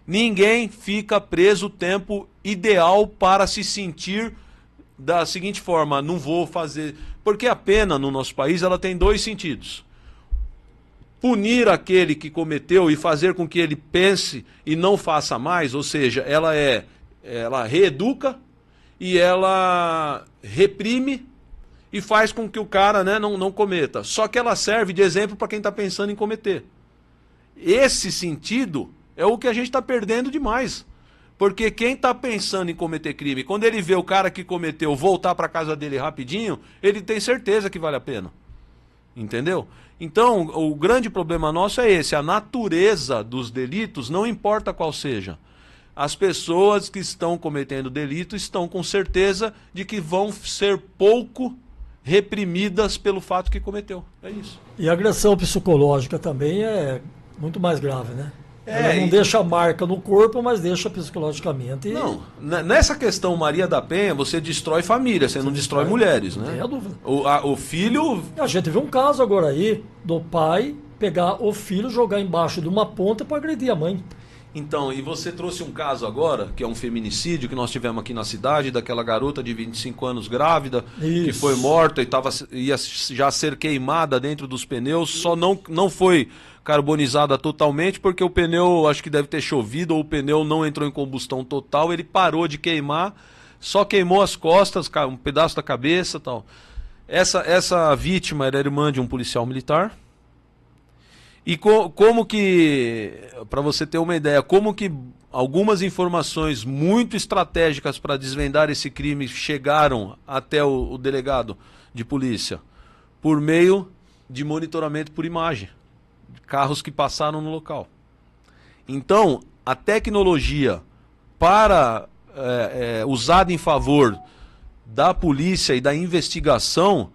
Ninguém fica preso o tempo ideal para se sentir da seguinte forma, não vou fazer... Porque a pena no nosso país ela tem 2 sentidos. Punir aquele que cometeu e fazer com que ele pense e não faça mais, ou seja, ela reeduca e ela reprime e faz com que o cara, né, não cometa. Só que ela serve de exemplo para quem está pensando em cometer. Esse sentido é o que a gente está perdendo demais. Porque quem está pensando em cometer crime, quando ele vê o cara que cometeu voltar para casa dele rapidinho, ele tem certeza que vale a pena. Entendeu? Então, o grande problema nosso é esse, a natureza dos delitos, não importa qual seja. As pessoas que estão cometendo delito estão com certeza de que vão ser pouco reprimidas pelo fato que cometeu. É isso. E a agressão psicológica também é muito mais grave, né? Ela não deixa marca no corpo, mas deixa psicologicamente. Não, nessa questão Maria da Penha, você destrói família, você não destrói mulheres, né? Não tem a dúvida. O filho... A gente viu um caso agora aí, do pai pegar o filho, jogar embaixo de uma ponta para agredir a mãe. Então, e você trouxe um caso agora, que é um feminicídio que nós tivemos aqui na cidade, daquela garota de 25 anos grávida, que foi morta e ia já ser queimada dentro dos pneus, só não foi carbonizada totalmente, porque o pneu, acho que deve ter chovido, ou o pneu não entrou em combustão total, ele parou de queimar, só queimou as costas, um pedaço da cabeça e tal. Essa vítima era irmã de um policial militar. E como que, para você ter uma ideia, como que algumas informações muito estratégicas para desvendar esse crime chegaram até o delegado de polícia? Por meio de monitoramento por imagem, de carros que passaram no local. Então, a tecnologia usada em favor da polícia e da investigação,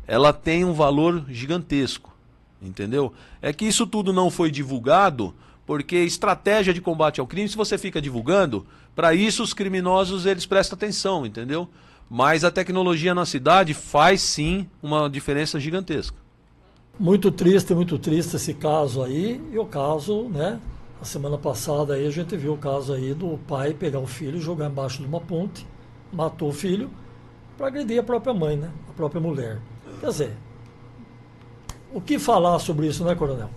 ela tem um valor gigantesco. Entendeu? É que isso tudo não foi divulgado, porque estratégia de combate ao crime, se você fica divulgando, para isso os criminosos eles prestam atenção, entendeu? Mas a tecnologia na cidade faz sim uma diferença gigantesca. Muito triste esse caso aí, e o caso, né? A semana passada aí a gente viu o caso aí do pai pegar o filho, jogar embaixo de uma ponte, matou o filho para agredir a própria mãe, né? A própria mulher. Quer dizer, o que falar sobre isso, né, Coronel?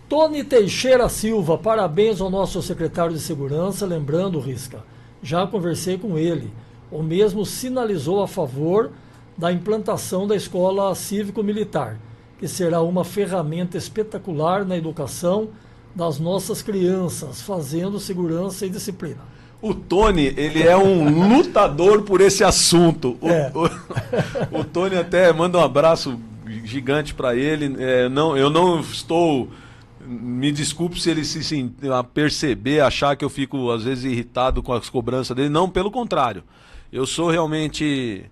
Tony Teixeira Silva, parabéns ao nosso secretário de Segurança, lembrando, Risca, já conversei com ele, o mesmo sinalizou a favor da implantação da escola cívico-militar, que será uma ferramenta espetacular na educação das nossas crianças, fazendo segurança e disciplina. O Tony, ele é um lutador por esse assunto. O Tony até manda um abraço gigante para ele. Eu não estou... Me desculpe se ele a perceber, achar que eu fico às vezes irritado com as cobranças dele. Não, pelo contrário. Eu sou realmente...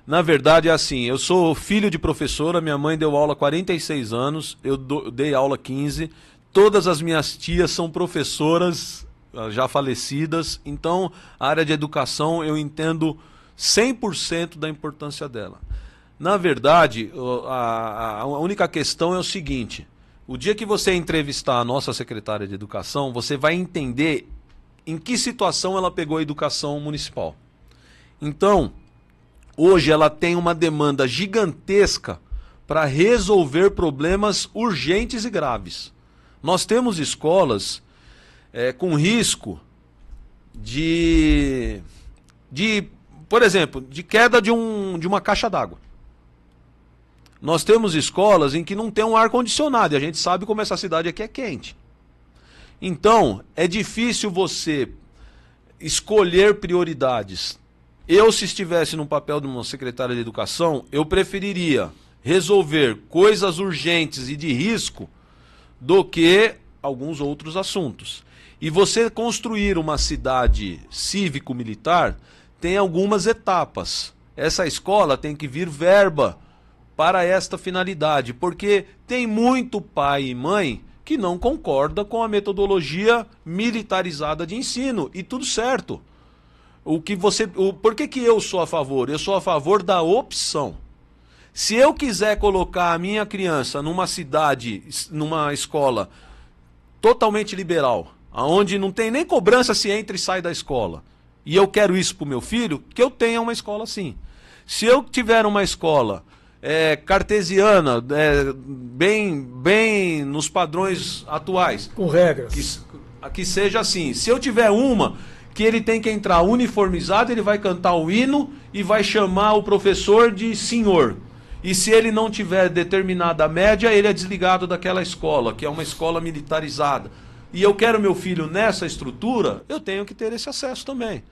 Na verdade é assim, eu sou filho de professora, minha mãe deu aula há 46 anos, eu dei aula 15. Todas as minhas tias são professoras já falecidas, então a área de educação eu entendo 100% da importância dela. Na verdade, a única questão é o seguinte: o dia que você entrevistar a nossa secretária de educação, você vai entender em que situação ela pegou a educação municipal. Então, hoje ela tem uma demanda gigantesca para resolver problemas urgentes e graves. Nós temos escolas com risco por exemplo, de queda de uma caixa d'água. Nós temos escolas em que não tem um ar-condicionado, e a gente sabe como essa cidade aqui é quente. Então, é difícil você escolher prioridades. Eu, se estivesse no papel de uma secretária de educação, eu preferiria resolver coisas urgentes e de risco do que alguns outros assuntos. E você construir uma cidade cívico-militar tem algumas etapas. Essa escola tem que vir verba para esta finalidade, porque tem muito pai e mãe que não concorda com a metodologia militarizada de ensino, e tudo certo. Por que eu sou a favor? Eu sou a favor da opção. Se eu quiser colocar a minha criança numa cidade, numa escola totalmente liberal, onde não tem nem cobrança se entra e sai da escola, e eu quero isso para o meu filho, que eu tenha uma escola assim. Se eu tiver uma escola cartesiana, bem nos padrões atuais, com regras, que seja assim. Se eu tiver uma que ele tem que entrar uniformizado, ele vai cantar o hino e vai chamar o professor de senhor. E se ele não tiver determinada média, ele é desligado daquela escola, que é uma escola militarizada. E eu quero meu filho nessa estrutura, eu tenho que ter esse acesso também.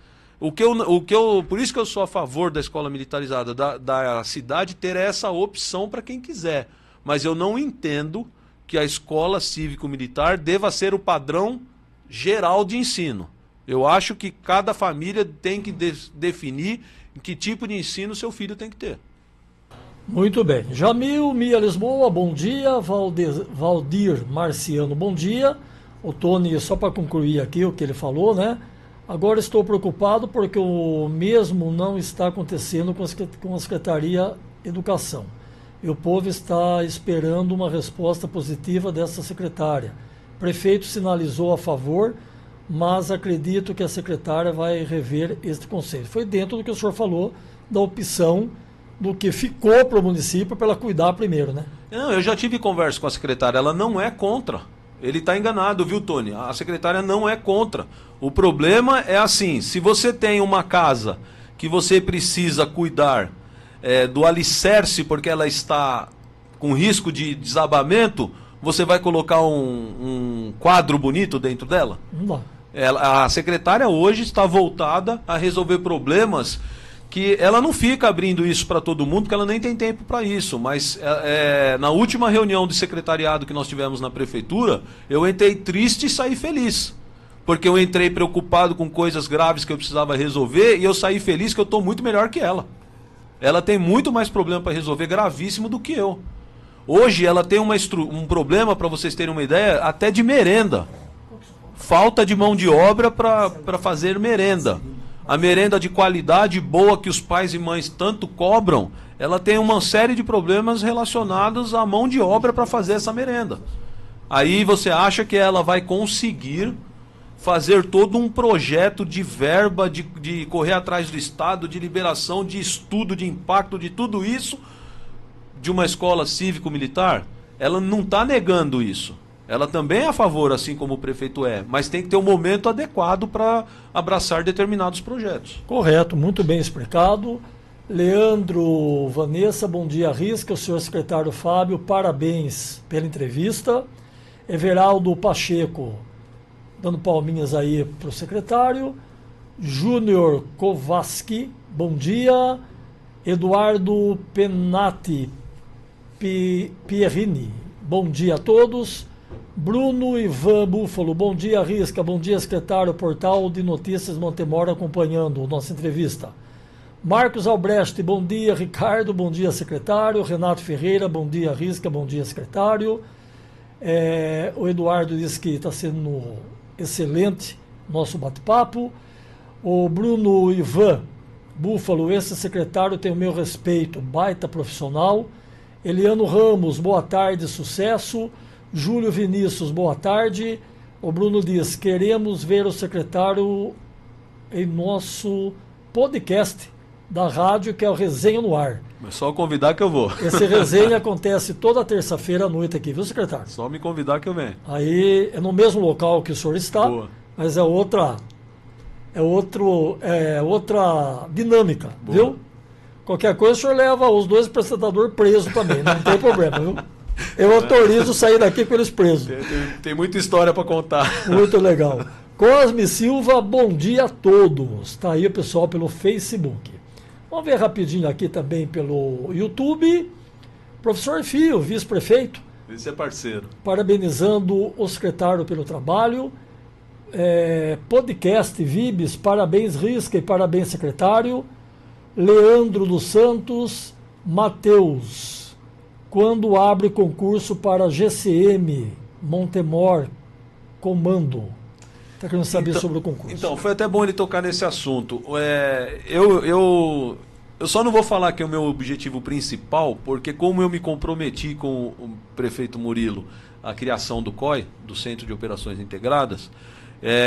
Por isso que eu sou a favor da escola militarizada, da cidade ter essa opção para quem quiser. Mas eu não entendo que a escola cívico-militar deva ser o padrão geral de ensino. Eu acho que cada família tem que definir que tipo de ensino seu filho tem que ter. Muito bem. Jamil Mia Lisboa, bom dia. Valdir Marciano, bom dia. O Tony, só para concluir aqui o que ele falou, né? Agora estou preocupado porque o mesmo não está acontecendo com a Secretaria de Educação. E o povo está esperando uma resposta positiva dessa secretária. O prefeito sinalizou a favor, mas acredito que a secretária vai rever este conceito. Foi dentro do que o senhor falou, da opção do que ficou para o município para ela cuidar primeiro, né? Não, eu já tive conversa com a secretária, ela não é contra. Ele está enganado, viu, Tony? A secretária não é contra. O problema é assim, se você tem uma casa que você precisa cuidar do alicerce porque ela está com risco de desabamento, você vai colocar um quadro bonito dentro dela? Não dá. A secretária hoje está voltada a resolver problemas que ela não fica abrindo isso para todo mundo, porque ela nem tem tempo para isso. Mas na última reunião de secretariado que nós tivemos na prefeitura, eu entrei triste e saí feliz. Porque eu entrei preocupado com coisas graves que eu precisava resolver e eu saí feliz que eu estou muito melhor que ela. Ela tem muito mais problema para resolver, gravíssimo, do que eu. Hoje ela tem um problema, para vocês terem uma ideia, até de merenda. Falta de mão de obra para fazer merenda. A merenda de qualidade boa que os pais e mães tanto cobram, ela tem uma série de problemas relacionados à mão de obra para fazer essa merenda. Aí você acha que ela vai conseguir fazer todo um projeto de verba, de correr atrás do Estado, de liberação, de estudo, de impacto, de tudo isso, de uma escola cívico-militar? Ela não está negando isso. Ela também é a favor, assim como o prefeito é, mas tem que ter um momento adequado para abraçar determinados projetos. Correto, muito bem explicado. Leandro, Vanessa, bom dia, Risca, o senhor secretário Fábio, parabéns pela entrevista. Everaldo Pacheco, dando palminhas aí para o secretário. Júnior Kovaski, bom dia. Eduardo Penati Pierrini, bom dia a todos. Bruno Ivan Búfalo, bom dia, Risca, bom dia, secretário, portal de notícias Montemor acompanhando nossa entrevista. Marcos Albrecht, bom dia, Ricardo, bom dia, secretário. Renato Ferreira, bom dia, Risca, bom dia, secretário. O Eduardo disse que está sendo excelente nosso bate-papo. O Bruno Ivan Búfalo, esse secretário tem o meu respeito, baita profissional. Eliano Ramos, boa tarde, sucesso. Júlio Vinícius, boa tarde. O Bruno diz, queremos ver o secretário em nosso podcast da rádio, que é o Resenha no Ar. É só convidar que eu vou. Esse resenha acontece toda terça-feira à noite aqui, viu, secretário? Só me convidar que eu venho. Aí é no mesmo local que o senhor está, Boa. mas é outra dinâmica, Boa. viu? Qualquer coisa o senhor leva os dois apresentadores presos também, não tem problema, viu? Eu autorizo sair daqui com eles presos. Tem muita história para contar. Muito legal. Cosme Silva, bom dia a todos. Está aí o pessoal pelo Facebook. Vamos ver rapidinho aqui também pelo YouTube. Professor Fio, vice-prefeito. Esse é parceiro. Parabenizando o secretário pelo trabalho. Podcast Vibes, parabéns Risca e parabéns secretário. Leandro dos Santos, Matheus, quando abre concurso para GCM, Montemor, comando? Está querendo saber sobre o concurso. Então, foi até bom ele tocar nesse assunto. Eu só não vou falar que é o meu objetivo principal, porque como eu me comprometi com o prefeito Murilo a criação do COI, do Centro de Operações Integradas,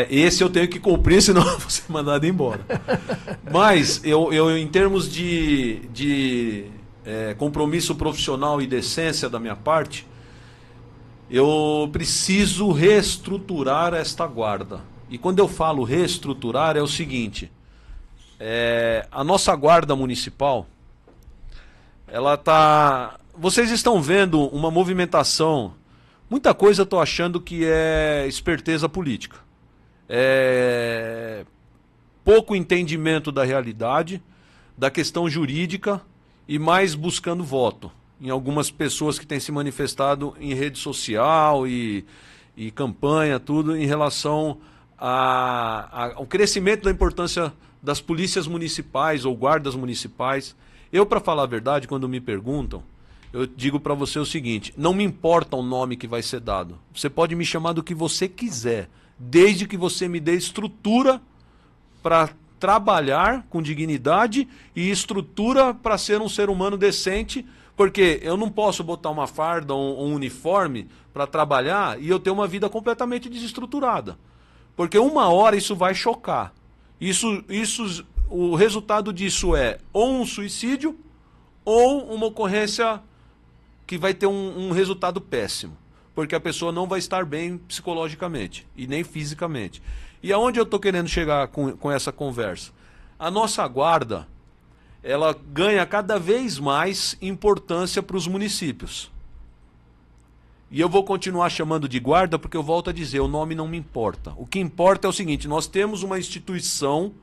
esse eu tenho que cumprir, senão eu vou ser mandado embora. Mas, eu em termos de compromisso profissional e decência da minha parte, eu preciso reestruturar esta guarda. E quando eu falo reestruturar, é o seguinte: a nossa guarda municipal, ela tá... Vocês estão vendo uma movimentação, muita coisa eu estou achando que é esperteza política. Pouco entendimento da realidade, da questão jurídica e mais buscando voto em algumas pessoas que têm se manifestado em rede social e campanha, tudo em relação ao crescimento da importância das polícias municipais ou guardas municipais. Eu, para falar a verdade, quando me perguntam, eu digo para você o seguinte: não me importa o nome que vai ser dado. Você pode me chamar do que você quiser, desde que você me dê estrutura para trabalhar com dignidade e estrutura para ser um ser humano decente, Porque eu não posso botar uma farda ou um uniforme para trabalhar e eu ter uma vida completamente desestruturada. Porque uma hora isso vai chocar. O resultado disso é ou um suicídio ou uma ocorrência que vai ter um resultado péssimo. Porque a pessoa não vai estar bem psicologicamente e nem fisicamente. E aonde eu estou querendo chegar com essa conversa? A nossa guarda, ela ganha cada vez mais importância para os municípios. E eu vou continuar chamando de guarda porque eu volto a dizer, o nome não me importa. O que importa é o seguinte, nós temos uma instituição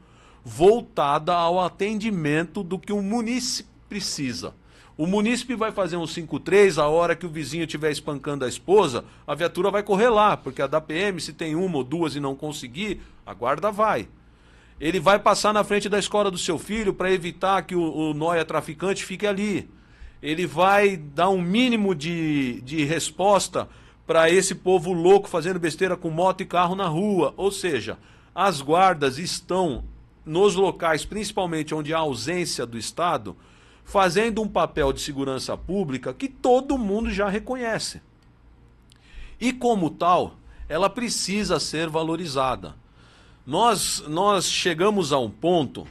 voltada ao atendimento do que o munícipe precisa. O munícipe vai fazer um 53, a hora que o vizinho estiver espancando a esposa, a viatura vai correr lá, porque a da PM, se tem uma ou duas e não conseguir, a guarda vai. Ele vai passar na frente da escola do seu filho para evitar que o nóia traficante fique ali. Ele vai dar um mínimo de resposta para esse povo louco fazendo besteira com moto e carro na rua. Ou seja, as guardas estão nos locais, principalmente onde há ausência do Estado, fazendo um papel de segurança pública que todo mundo já reconhece. E como tal, ela precisa ser valorizada. Nós chegamos a um ponto,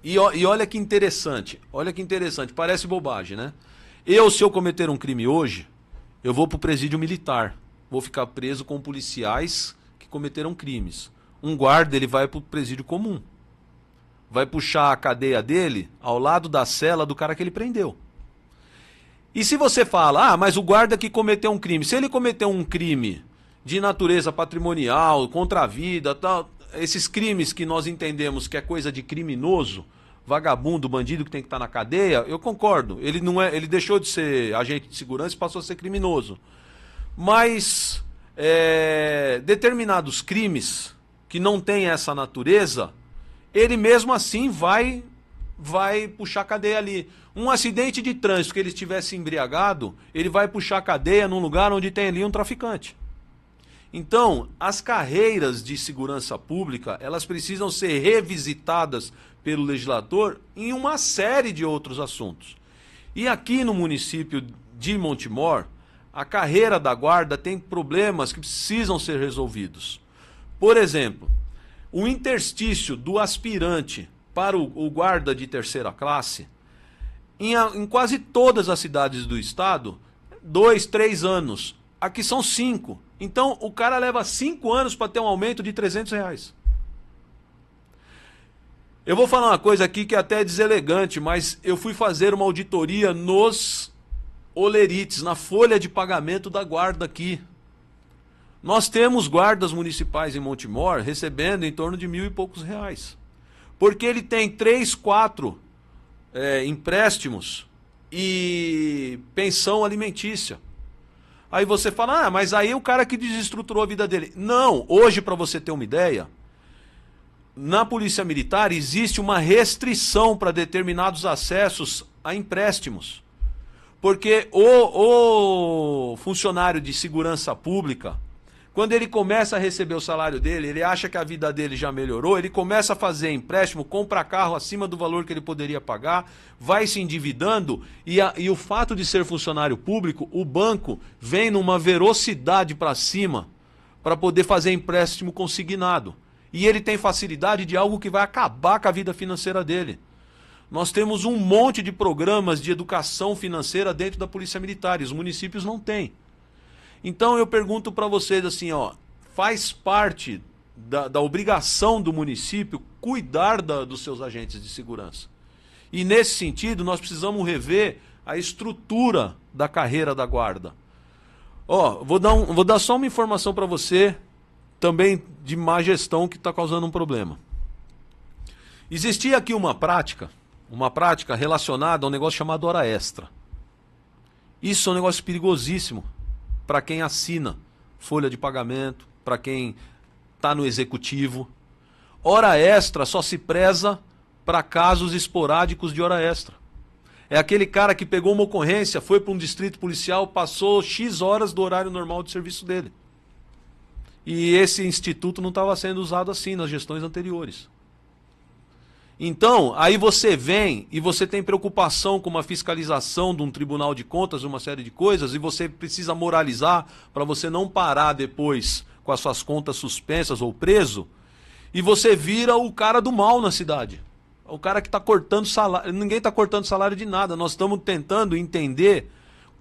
e olha que interessante, parece bobagem, né? Se eu cometer um crime hoje, eu vou para o presídio militar, vou ficar preso com policiais que cometeram crimes. Um guarda, ele vai para o presídio comum. Vai puxar a cadeia dele ao lado da cela do cara que ele prendeu. E se você fala, mas o guarda que cometeu um crime, se ele cometeu um crime de natureza patrimonial, contra a vida, tal, esses crimes que nós entendemos que é coisa de criminoso, vagabundo, bandido que tem que estar na cadeia, eu concordo. Ele deixou de ser agente de segurança e passou a ser criminoso. Mas determinados crimes que não têm essa natureza, ele mesmo assim vai puxar a cadeia ali. Um acidente de trânsito que ele estivesse embriagado, ele vai puxar a cadeia num lugar onde tem ali um traficante. Então, as carreiras de segurança pública, elas precisam ser revisitadas pelo legislador em uma série de outros assuntos. E aqui no município de Montemor, a carreira da guarda tem problemas que precisam ser resolvidos. Por exemplo, o interstício do aspirante para o guarda de terceira classe, em quase todas as cidades do estado, 2, 3 anos. Aqui são 5. Então, o cara leva 5 anos para ter um aumento de R$300. Eu vou falar uma coisa aqui que é até deselegante, mas eu fui fazer uma auditoria nos olerites, na folha de pagamento da guarda aqui. Nós temos guardas municipais em Montemor recebendo em torno de R$1.000 e poucos. Porque ele tem 3, 4 empréstimos e pensão alimentícia. Aí você fala, mas aí o cara que desestruturou a vida dele. Não, hoje, para você ter uma ideia, na Polícia Militar existe uma restrição para determinados acessos a empréstimos. Porque o funcionário de segurança pública, quando ele começa a receber o salário dele, ele acha que a vida dele já melhorou, ele começa a fazer empréstimo, compra carro acima do valor que ele poderia pagar, vai se endividando, e o fato de ser funcionário público, o banco vem numa velocidade para cima para poder fazer empréstimo consignado. E ele tem facilidade de algo que vai acabar com a vida financeira dele. Nós temos um monte de programas de educação financeira dentro da Polícia Militar, e os municípios não têm. Então eu pergunto para vocês assim, faz parte da obrigação do município cuidar dos seus agentes de segurança. E nesse sentido nós precisamos rever a estrutura da carreira da guarda. Vou dar só uma informação para você, também de má gestão que está causando um problema. Existia aqui uma prática relacionada a um negócio chamado hora extra. Isso é um negócio perigosíssimo para quem assina folha de pagamento, para quem está no executivo. Hora extra só se preza para casos esporádicos de hora extra. É aquele cara que pegou uma ocorrência, foi para um distrito policial, passou X horas do horário normal de serviço dele. E esse instituto não estava sendo usado assim nas gestões anteriores. Então, aí você vem e você tem preocupação com uma fiscalização de um tribunal de contas, uma série de coisas, e você precisa moralizar para você não parar depois com as suas contas suspensas ou preso, e você vira o cara do mal na cidade. O cara que está cortando salário. Ninguém está cortando salário de nada. Nós estamos tentando entender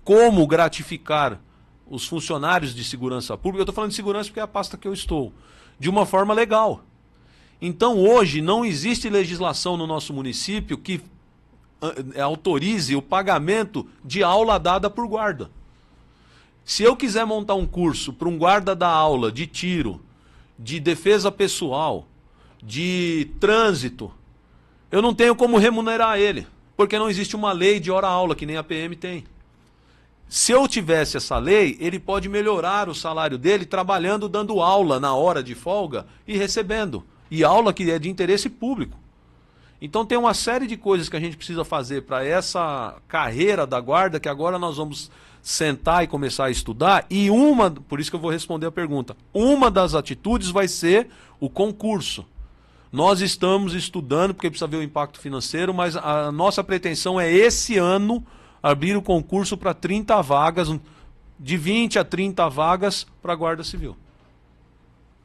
como gratificar os funcionários de segurança pública. Eu estou falando de segurança porque é a pasta que eu estou. De uma forma legal. Então, hoje, não existe legislação no nosso município que autorize o pagamento de aula dada por guarda. Se eu quiser montar um curso para um guarda dar aula de tiro, de defesa pessoal, de trânsito, eu não tenho como remunerar ele, porque não existe uma lei de hora-aula, que nem a PM tem. Se eu tivesse essa lei, ele pode melhorar o salário dele trabalhando, dando aula na hora de folga e recebendo. E aula que é de interesse público. Então tem uma série de coisas que a gente precisa fazer para essa carreira da guarda, que agora nós vamos sentar e começar a estudar, e por isso que eu vou responder a pergunta, uma das atitudes vai ser o concurso. Nós estamos estudando, porque precisa ver o impacto financeiro, mas a nossa pretensão é esse ano abrir o concurso para 30 vagas, de 20 a 30 vagas para a Guarda Civil.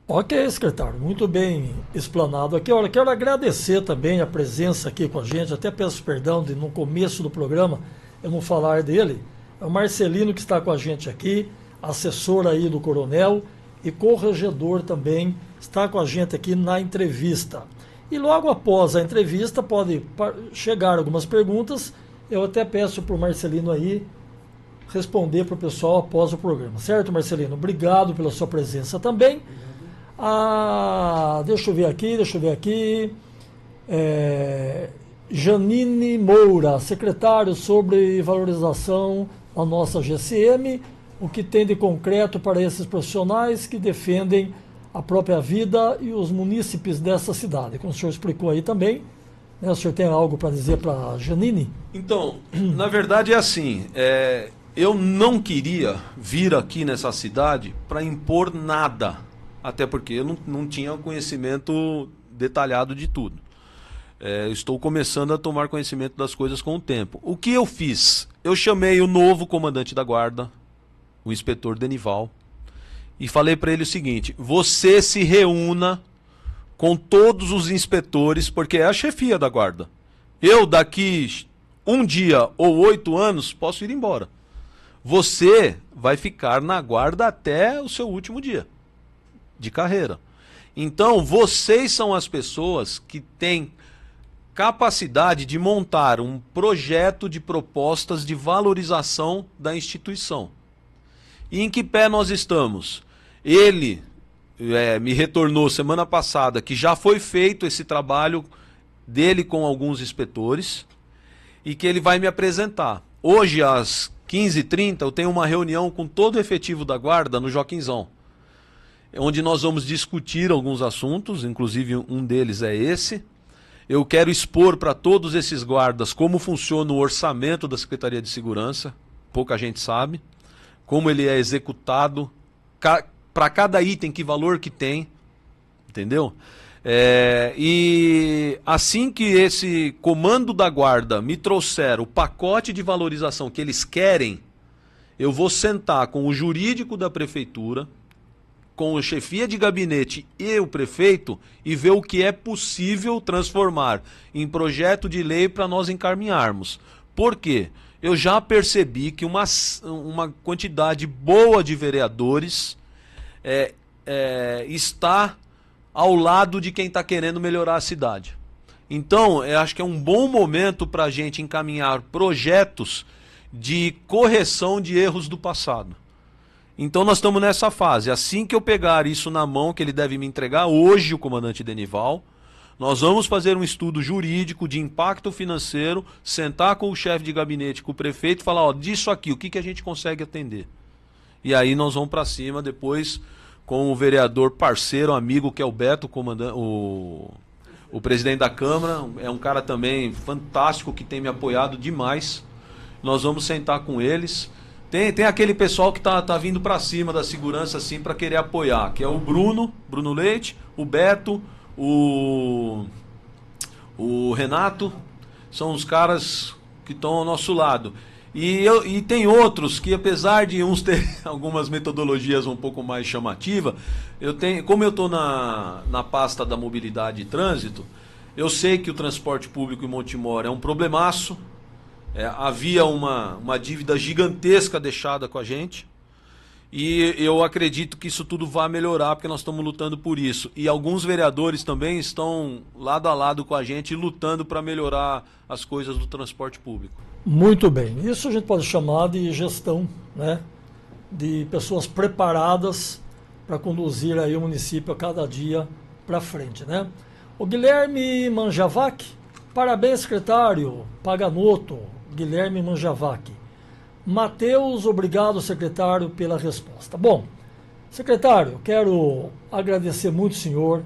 Ok, secretário, muito bem explanado aqui. Olha, quero agradecer também a presença aqui com a gente, até peço perdão de no começo do programa eu não falar dele. É o Marcelino que está com a gente aqui, assessor aí do coronel e corregedor também, está com a gente aqui na entrevista. E logo após a entrevista pode chegar algumas perguntas, eu até peço para o Marcelino aí responder para o pessoal após o programa. Certo, Marcelino? Obrigado pela sua presença também. Deixa eu ver aqui. Janine Moura, secretário sobre valorização da nossa GCM, o que tem de concreto para esses profissionais que defendem a própria vida e os munícipes dessa cidade. Como o senhor explicou aí também, né, o senhor tem algo para dizer para a Janine? Então, na verdade é assim, eu não queria vir aqui nessa cidade para impor nada, até porque eu não tinha conhecimento detalhado de tudo. Estou começando a tomar conhecimento das coisas com o tempo. O que eu fiz? Eu chamei o novo comandante da guarda, o inspetor Denival, e falei para ele o seguinte: você se reúna com todos os inspetores, porque é a chefia da guarda. Eu daqui um dia ou 8 anos posso ir embora. Você vai ficar na guarda até o seu último dia de carreira. Então, vocês são as pessoas que têm capacidade de montar um projeto de propostas de valorização da instituição. E em que pé nós estamos? Ele me retornou semana passada que já foi feito esse trabalho dele com alguns inspetores e que ele vai me apresentar. Hoje, às 15h30, eu tenho uma reunião com todo o efetivo da guarda no Joaquinzão, onde nós vamos discutir alguns assuntos, inclusive um deles é esse. Eu quero expor para todos esses guardas como funciona o orçamento da Secretaria de Segurança, pouca gente sabe, como ele é executado, para cada item, que valor que tem, entendeu? E assim que esse comando da guarda me trouxer o pacote de valorização que eles querem, eu vou sentar com o jurídico da prefeitura, com a chefia de gabinete e o prefeito e ver o que é possível transformar em projeto de lei para nós encaminharmos. Por quê? Eu já percebi que uma quantidade boa de vereadores está ao lado de quem está querendo melhorar a cidade. Então, eu acho que é um bom momento para a gente encaminhar projetos de correção de erros do passado. Então nós estamos nessa fase. Assim que eu pegar isso na mão, que ele deve me entregar hoje, o comandante Denival, nós vamos fazer um estudo jurídico de impacto financeiro, sentar com o chefe de gabinete, com o prefeito e falar, disso aqui, o que a gente consegue atender? E aí nós vamos para cima depois com o vereador parceiro, amigo, que é o Beto, o presidente da Câmara, é um cara também fantástico que tem me apoiado demais. Nós vamos sentar com eles. Tem aquele pessoal que tá vindo para cima da segurança assim para querer apoiar, que é o Bruno Leite, o Beto, o o Renato, são os caras que estão ao nosso lado. E tem outros que, apesar de uns ter algumas metodologias um pouco mais chamativas, como eu estou na pasta da mobilidade e trânsito, eu sei que o transporte público em Montemor é um problemaço. Havia uma dívida gigantesca deixada com a gente. E eu acredito que isso tudo vai melhorar, porque nós estamos lutando por isso. E alguns vereadores também estão lado a lado com a gente, lutando para melhorar as coisas do transporte público. Muito bem. Isso a gente pode chamar de gestão, né? De pessoas preparadas para conduzir aí o município a cada dia para frente, né? O Guilherme Manjavac, parabéns, secretário Paganoto, Guilherme Manjavac. Mateus, obrigado, secretário, pela resposta. Bom, secretário, quero agradecer muito o senhor,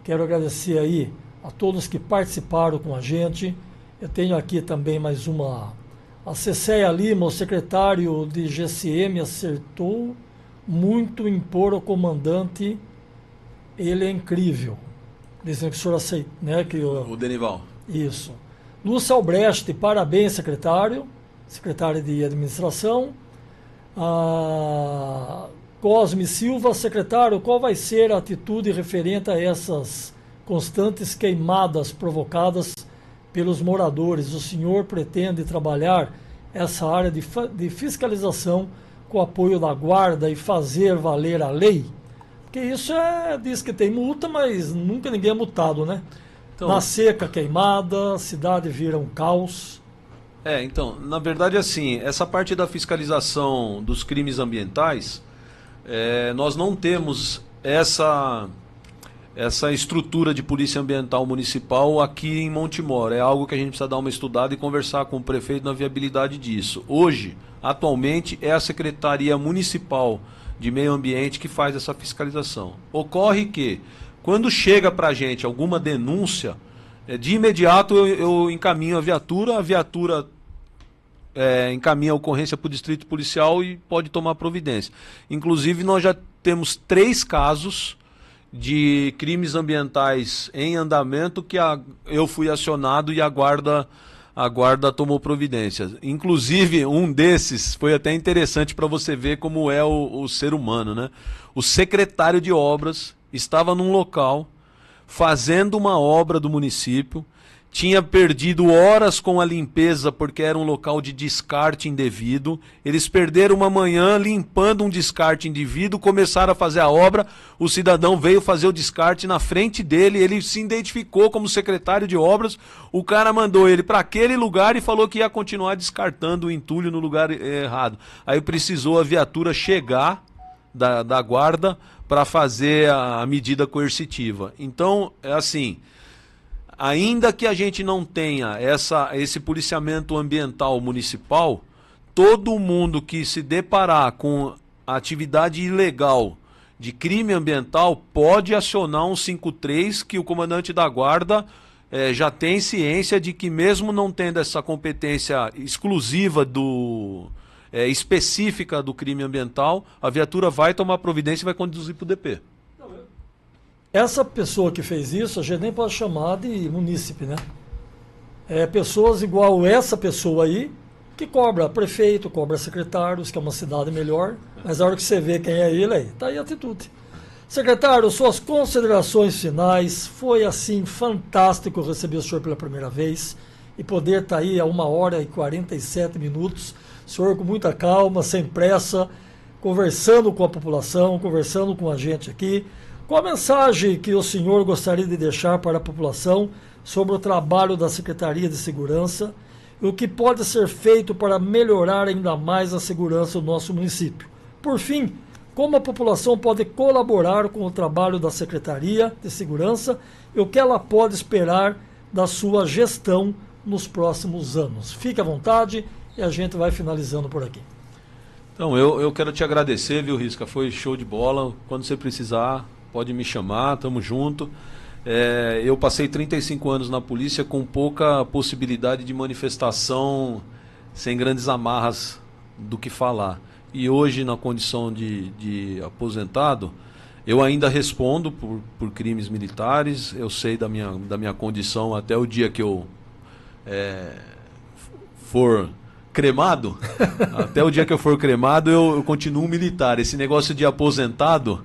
quero agradecer aí a todos que participaram com a gente. Eu tenho aqui também mais uma. A Cecéia Lima, o secretário de GCM, acertou muito em pôr o comandante, ele é incrível. Dizendo que o senhor aceita, né? O Denival. Isso. Lúcia Albrecht, parabéns, secretário de administração. Cosme Silva, secretário, qual vai ser a atitude referente a essas constantes queimadas provocadas pelos moradores? O senhor pretende trabalhar essa área de fiscalização com o apoio da guarda e fazer valer a lei? Porque isso diz que tem multa, mas nunca ninguém é multado, né? Então, na seca, queimada, a cidade vira um caos. Então, na verdade, assim, essa parte da fiscalização dos crimes ambientais, nós não temos essa estrutura de polícia ambiental municipal aqui em Montemor. É algo que a gente precisa dar uma estudada e conversar com o prefeito na viabilidade disso. Hoje, atualmente, é a Secretaria Municipal de Meio Ambiente que faz essa fiscalização. Ocorre que, quando chega para a gente alguma denúncia, de imediato eu encaminho a viatura encaminha a ocorrência para o distrito policial e pode tomar providência. Inclusive, nós já temos 3 casos de crimes ambientais em andamento que eu fui acionado e a guarda tomou providências. Inclusive, um desses foi até interessante para você ver como é o ser humano, né? O secretário de obras estava num local fazendo uma obra do município, tinha perdido horas com a limpeza porque era um local de descarte indevido. Eles perderam uma manhã limpando um descarte indevido, começaram a fazer a obra, o cidadão veio fazer o descarte na frente dele, ele se identificou como secretário de obras, o cara mandou ele para aquele lugar e falou que ia continuar descartando o entulho no lugar errado. Aí precisou a viatura chegar da guarda para fazer a medida coercitiva. Então, é assim, ainda que a gente não tenha esse policiamento ambiental municipal, todo mundo que se deparar com atividade ilegal de crime ambiental pode acionar um 53, que o comandante da guarda já tem ciência de que, mesmo não tendo essa competência exclusiva específica do crime ambiental, a viatura vai tomar providência e vai conduzir para o DP. Essa pessoa que fez isso, a gente nem pode chamar de munícipe, né? Pessoas igual essa pessoa aí, que cobra prefeito, cobra secretários, que é uma cidade melhor, mas a hora que você vê quem é ele, aí tá aí a atitude. Secretário, suas considerações finais. Foi assim fantástico receber o senhor pela primeira vez e poder estar aí a 1h47, o senhor com muita calma, sem pressa, conversando com a população, conversando com a gente aqui. Qual a mensagem que o senhor gostaria de deixar para a população sobre o trabalho da Secretaria de Segurança e o que pode ser feito para melhorar ainda mais a segurança do nosso município? Por fim, como a população pode colaborar com o trabalho da Secretaria de Segurança e o que ela pode esperar da sua gestão nos próximos anos? Fique à vontade e a gente vai finalizando por aqui. Então, eu quero te agradecer, viu, Risca? Foi show de bola. Quando você precisar, pode me chamar, tamo junto. Eu passei 35 anos na polícia com pouca possibilidade de manifestação, sem grandes amarras do que falar. E hoje, na condição de aposentado, Eu ainda respondo por crimes militares, eu sei da minha condição até o dia que eu for cremado, até o dia que eu for cremado eu continuo militar. Esse negócio de aposentado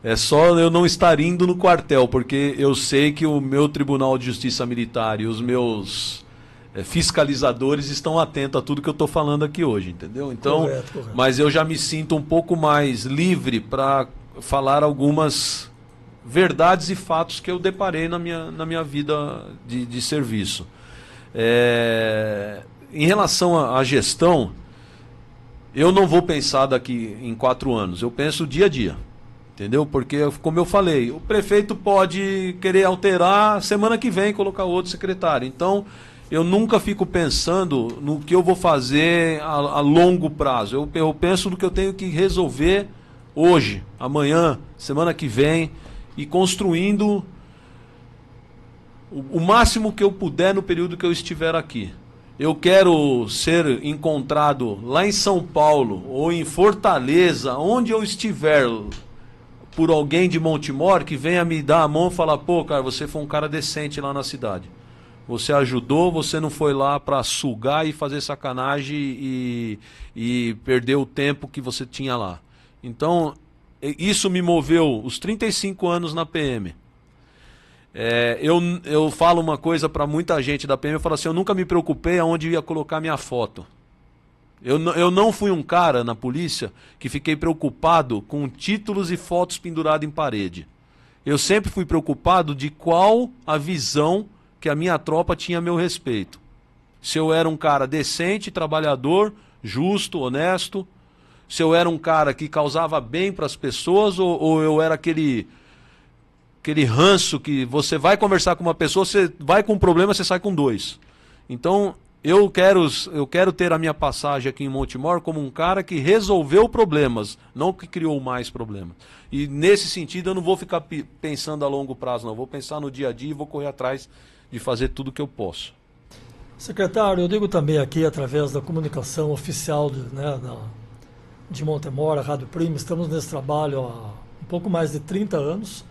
é só eu não estar indo no quartel, porque eu sei que o meu Tribunal de Justiça Militar e os meus fiscalizadores estão atentos a tudo que eu estou falando aqui hoje, entendeu? Então, correto. Mas eu já me sinto um pouco mais livre para falar algumas verdades e fatos que eu deparei na minha vida de serviço. Em relação à gestão, eu não vou pensar daqui em 4 anos, eu penso dia a dia, entendeu? Porque, como eu falei, o prefeito pode querer alterar semana que vem, colocar outro secretário. Então, eu nunca fico pensando no que eu vou fazer a longo prazo. Eu penso no que eu tenho que resolver hoje, amanhã, semana que vem, e construindo o máximo que eu puder no período que eu estiver aqui. Eu quero ser encontrado lá em São Paulo ou em Fortaleza, onde eu estiver, por alguém de Montemor que venha me dar a mão e falar: pô, cara, você foi um cara decente lá na cidade. Você ajudou, você não foi lá para sugar e fazer sacanagem e perder o tempo que você tinha lá. Então, isso me moveu os 35 anos na PM. Eu falo uma coisa para muita gente da PM, eu falo assim: eu nunca me preocupei aonde ia colocar minha foto. Eu não fui um cara na polícia que fiquei preocupado com títulos e fotos pendurados em parede. Eu sempre fui preocupado de qual a visão que a minha tropa tinha a meu respeito. Se eu era um cara decente, trabalhador, justo, honesto, se eu era um cara que causava bem para as pessoas, ou eu era aquele ranço que você vai conversar com uma pessoa, você vai com um problema, você sai com 2. Então, eu quero ter a minha passagem aqui em Montemor como um cara que resolveu problemas, não que criou mais problemas. E nesse sentido eu não vou ficar pensando a longo prazo, não. Eu vou pensar no dia a dia e vou correr atrás de fazer tudo o que eu posso. Secretário, eu digo também aqui, através da comunicação oficial de Montemor, a Rádio Prima, estamos nesse trabalho há um pouco mais de 30 anos.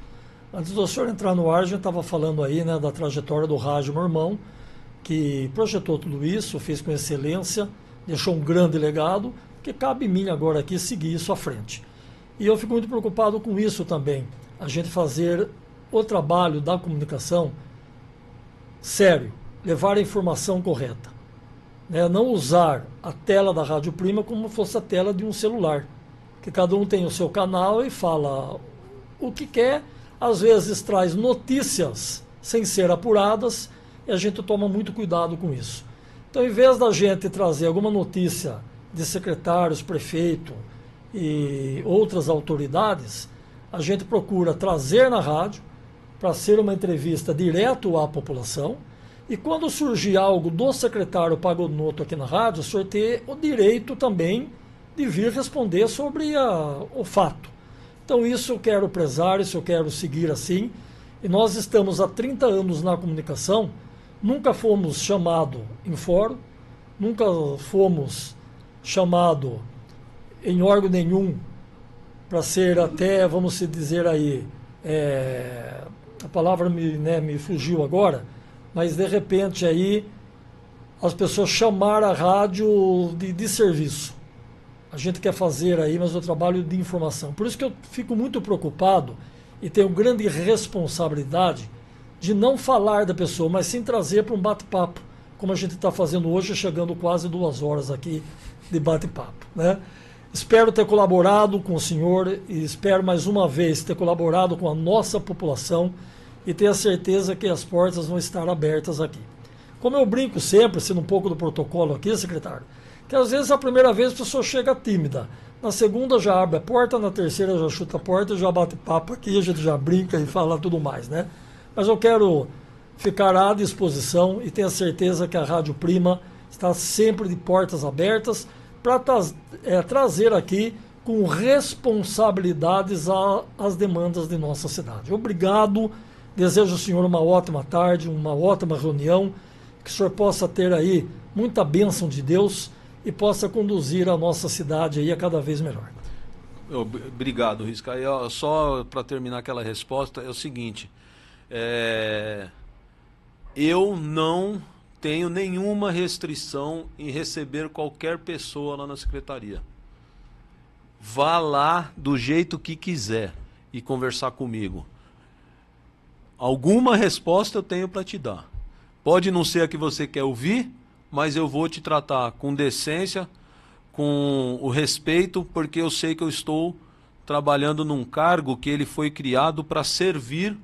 Antes do senhor entrar no ar, a gente estava falando aí, da trajetória do rádio, meu irmão, que projetou tudo isso, fez com excelência, deixou um grande legado, que cabe em mim agora aqui seguir isso à frente. E eu fico muito preocupado com isso também, a gente fazer o trabalho da comunicação sério, levar a informação correta. Não usar a tela da Rádio Prima como se fosse a tela de um celular, que cada um tem o seu canal e fala o que quer, às vezes traz notícias sem ser apuradas, e a gente toma muito cuidado com isso. Então, em vez da gente trazer alguma notícia de secretários, prefeito e outras autoridades, a gente procura trazer na rádio para ser uma entrevista direto à população, e quando surgir algo do secretário Pagonoto aqui na rádio, o senhor ter o direito também de vir responder sobre o fato. Então, isso eu quero prezar, isso eu quero seguir assim, e nós estamos há 30 anos na comunicação. Nunca fomos chamados em fórum, nunca fomos chamados em órgão nenhum para ser até, vamos dizer aí, a palavra me fugiu agora, mas de repente aí as pessoas chamaram a rádio de serviço. A gente quer fazer aí, mas o trabalho de informação. Por isso que eu fico muito preocupado e tenho grande responsabilidade de não falar da pessoa, mas sim trazer para um bate-papo, como a gente está fazendo hoje, chegando quase 2 horas aqui de bate-papo. Espero ter colaborado com o senhor e espero mais uma vez ter colaborado com a nossa população e ter a certeza que as portas vão estar abertas aqui. Como eu brinco sempre, sendo um pouco do protocolo aqui, secretário, que às vezes a primeira vez a pessoa chega tímida, na segunda já abre a porta, na terceira já chuta a porta, já bate papo aqui, a gente já brinca e fala tudo mais, Mas eu quero ficar à disposição e tenho a certeza que a Rádio Prima está sempre de portas abertas para trazer aqui com responsabilidades as demandas de nossa cidade. Obrigado, desejo ao senhor uma ótima tarde, uma ótima reunião, que o senhor possa ter aí muita bênção de Deus e possa conduzir a nossa cidade aí a cada vez melhor. Obrigado, Risca. Só para terminar aquela resposta, é o seguinte: eu não tenho nenhuma restrição em receber qualquer pessoa lá na secretaria. Vá lá do jeito que quiser e conversar comigo. Alguma resposta eu tenho para te dar. Pode não ser a que você quer ouvir, mas eu vou te tratar com decência, com o respeito, porque eu sei que eu estou trabalhando num cargo que ele foi criado para servir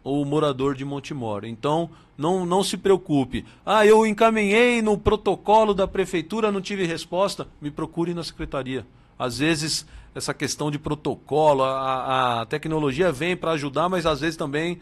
o morador de Montemor. Então, não se preocupe. Eu encaminhei no protocolo da prefeitura, não tive resposta. Me procure na secretaria. Às vezes, essa questão de protocolo, a tecnologia vem para ajudar, mas às vezes também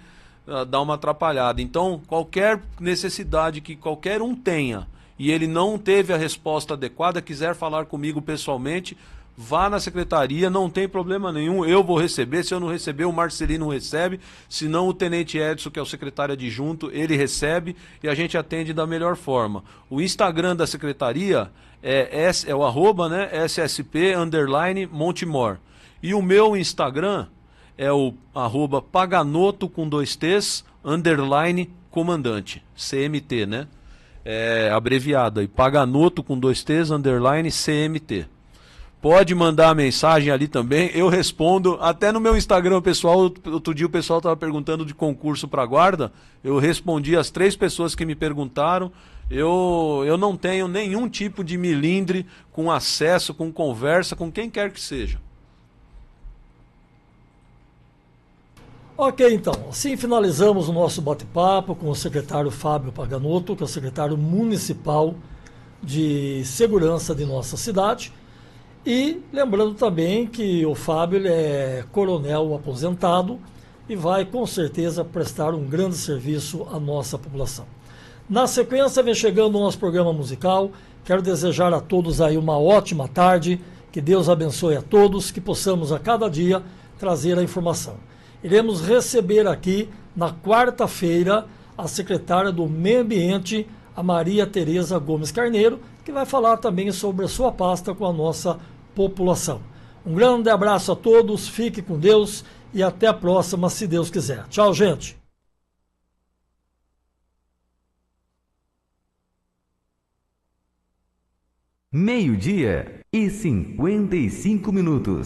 dá uma atrapalhada. Então, qualquer necessidade que qualquer um tenha e ele não teve a resposta adequada, quiser falar comigo pessoalmente, vá na secretaria, não tem problema nenhum, eu vou receber. Se eu não receber, o Marcelino recebe, se não, o Tenente Edson, que é o secretário adjunto, ele recebe e a gente atende da melhor forma. O Instagram da secretaria é o @ né, @SSP_Montemor. E o meu Instagram é o @Paganoto com 2 T's, _comandante, CMT, né? É abreviado aí, Paganoto com 2 T's, _CMT. Pode mandar a mensagem ali também, eu respondo. Até no meu Instagram pessoal, outro dia o pessoal estava perguntando de concurso para guarda, eu respondi as 3 pessoas que me perguntaram. Eu não tenho nenhum tipo de milindre com acesso, com conversa, com quem quer que seja. Ok, então, assim finalizamos o nosso bate-papo com o secretário Fábio Paganoto, que é o secretário municipal de segurança de nossa cidade. E lembrando também que o Fábio ele é coronel aposentado e vai com certeza prestar um grande serviço à nossa população. Na sequência vem chegando o nosso programa musical. Quero desejar a todos aí uma ótima tarde, que Deus abençoe a todos, que possamos a cada dia trazer a informação. Iremos receber aqui na quarta-feira a secretária do Meio Ambiente, a Maria Tereza Gomes Carneiro, que vai falar também sobre a sua pasta com a nossa população. Um grande abraço a todos, fique com Deus e até a próxima, se Deus quiser. Tchau, gente. Meio-dia e 55 minutos.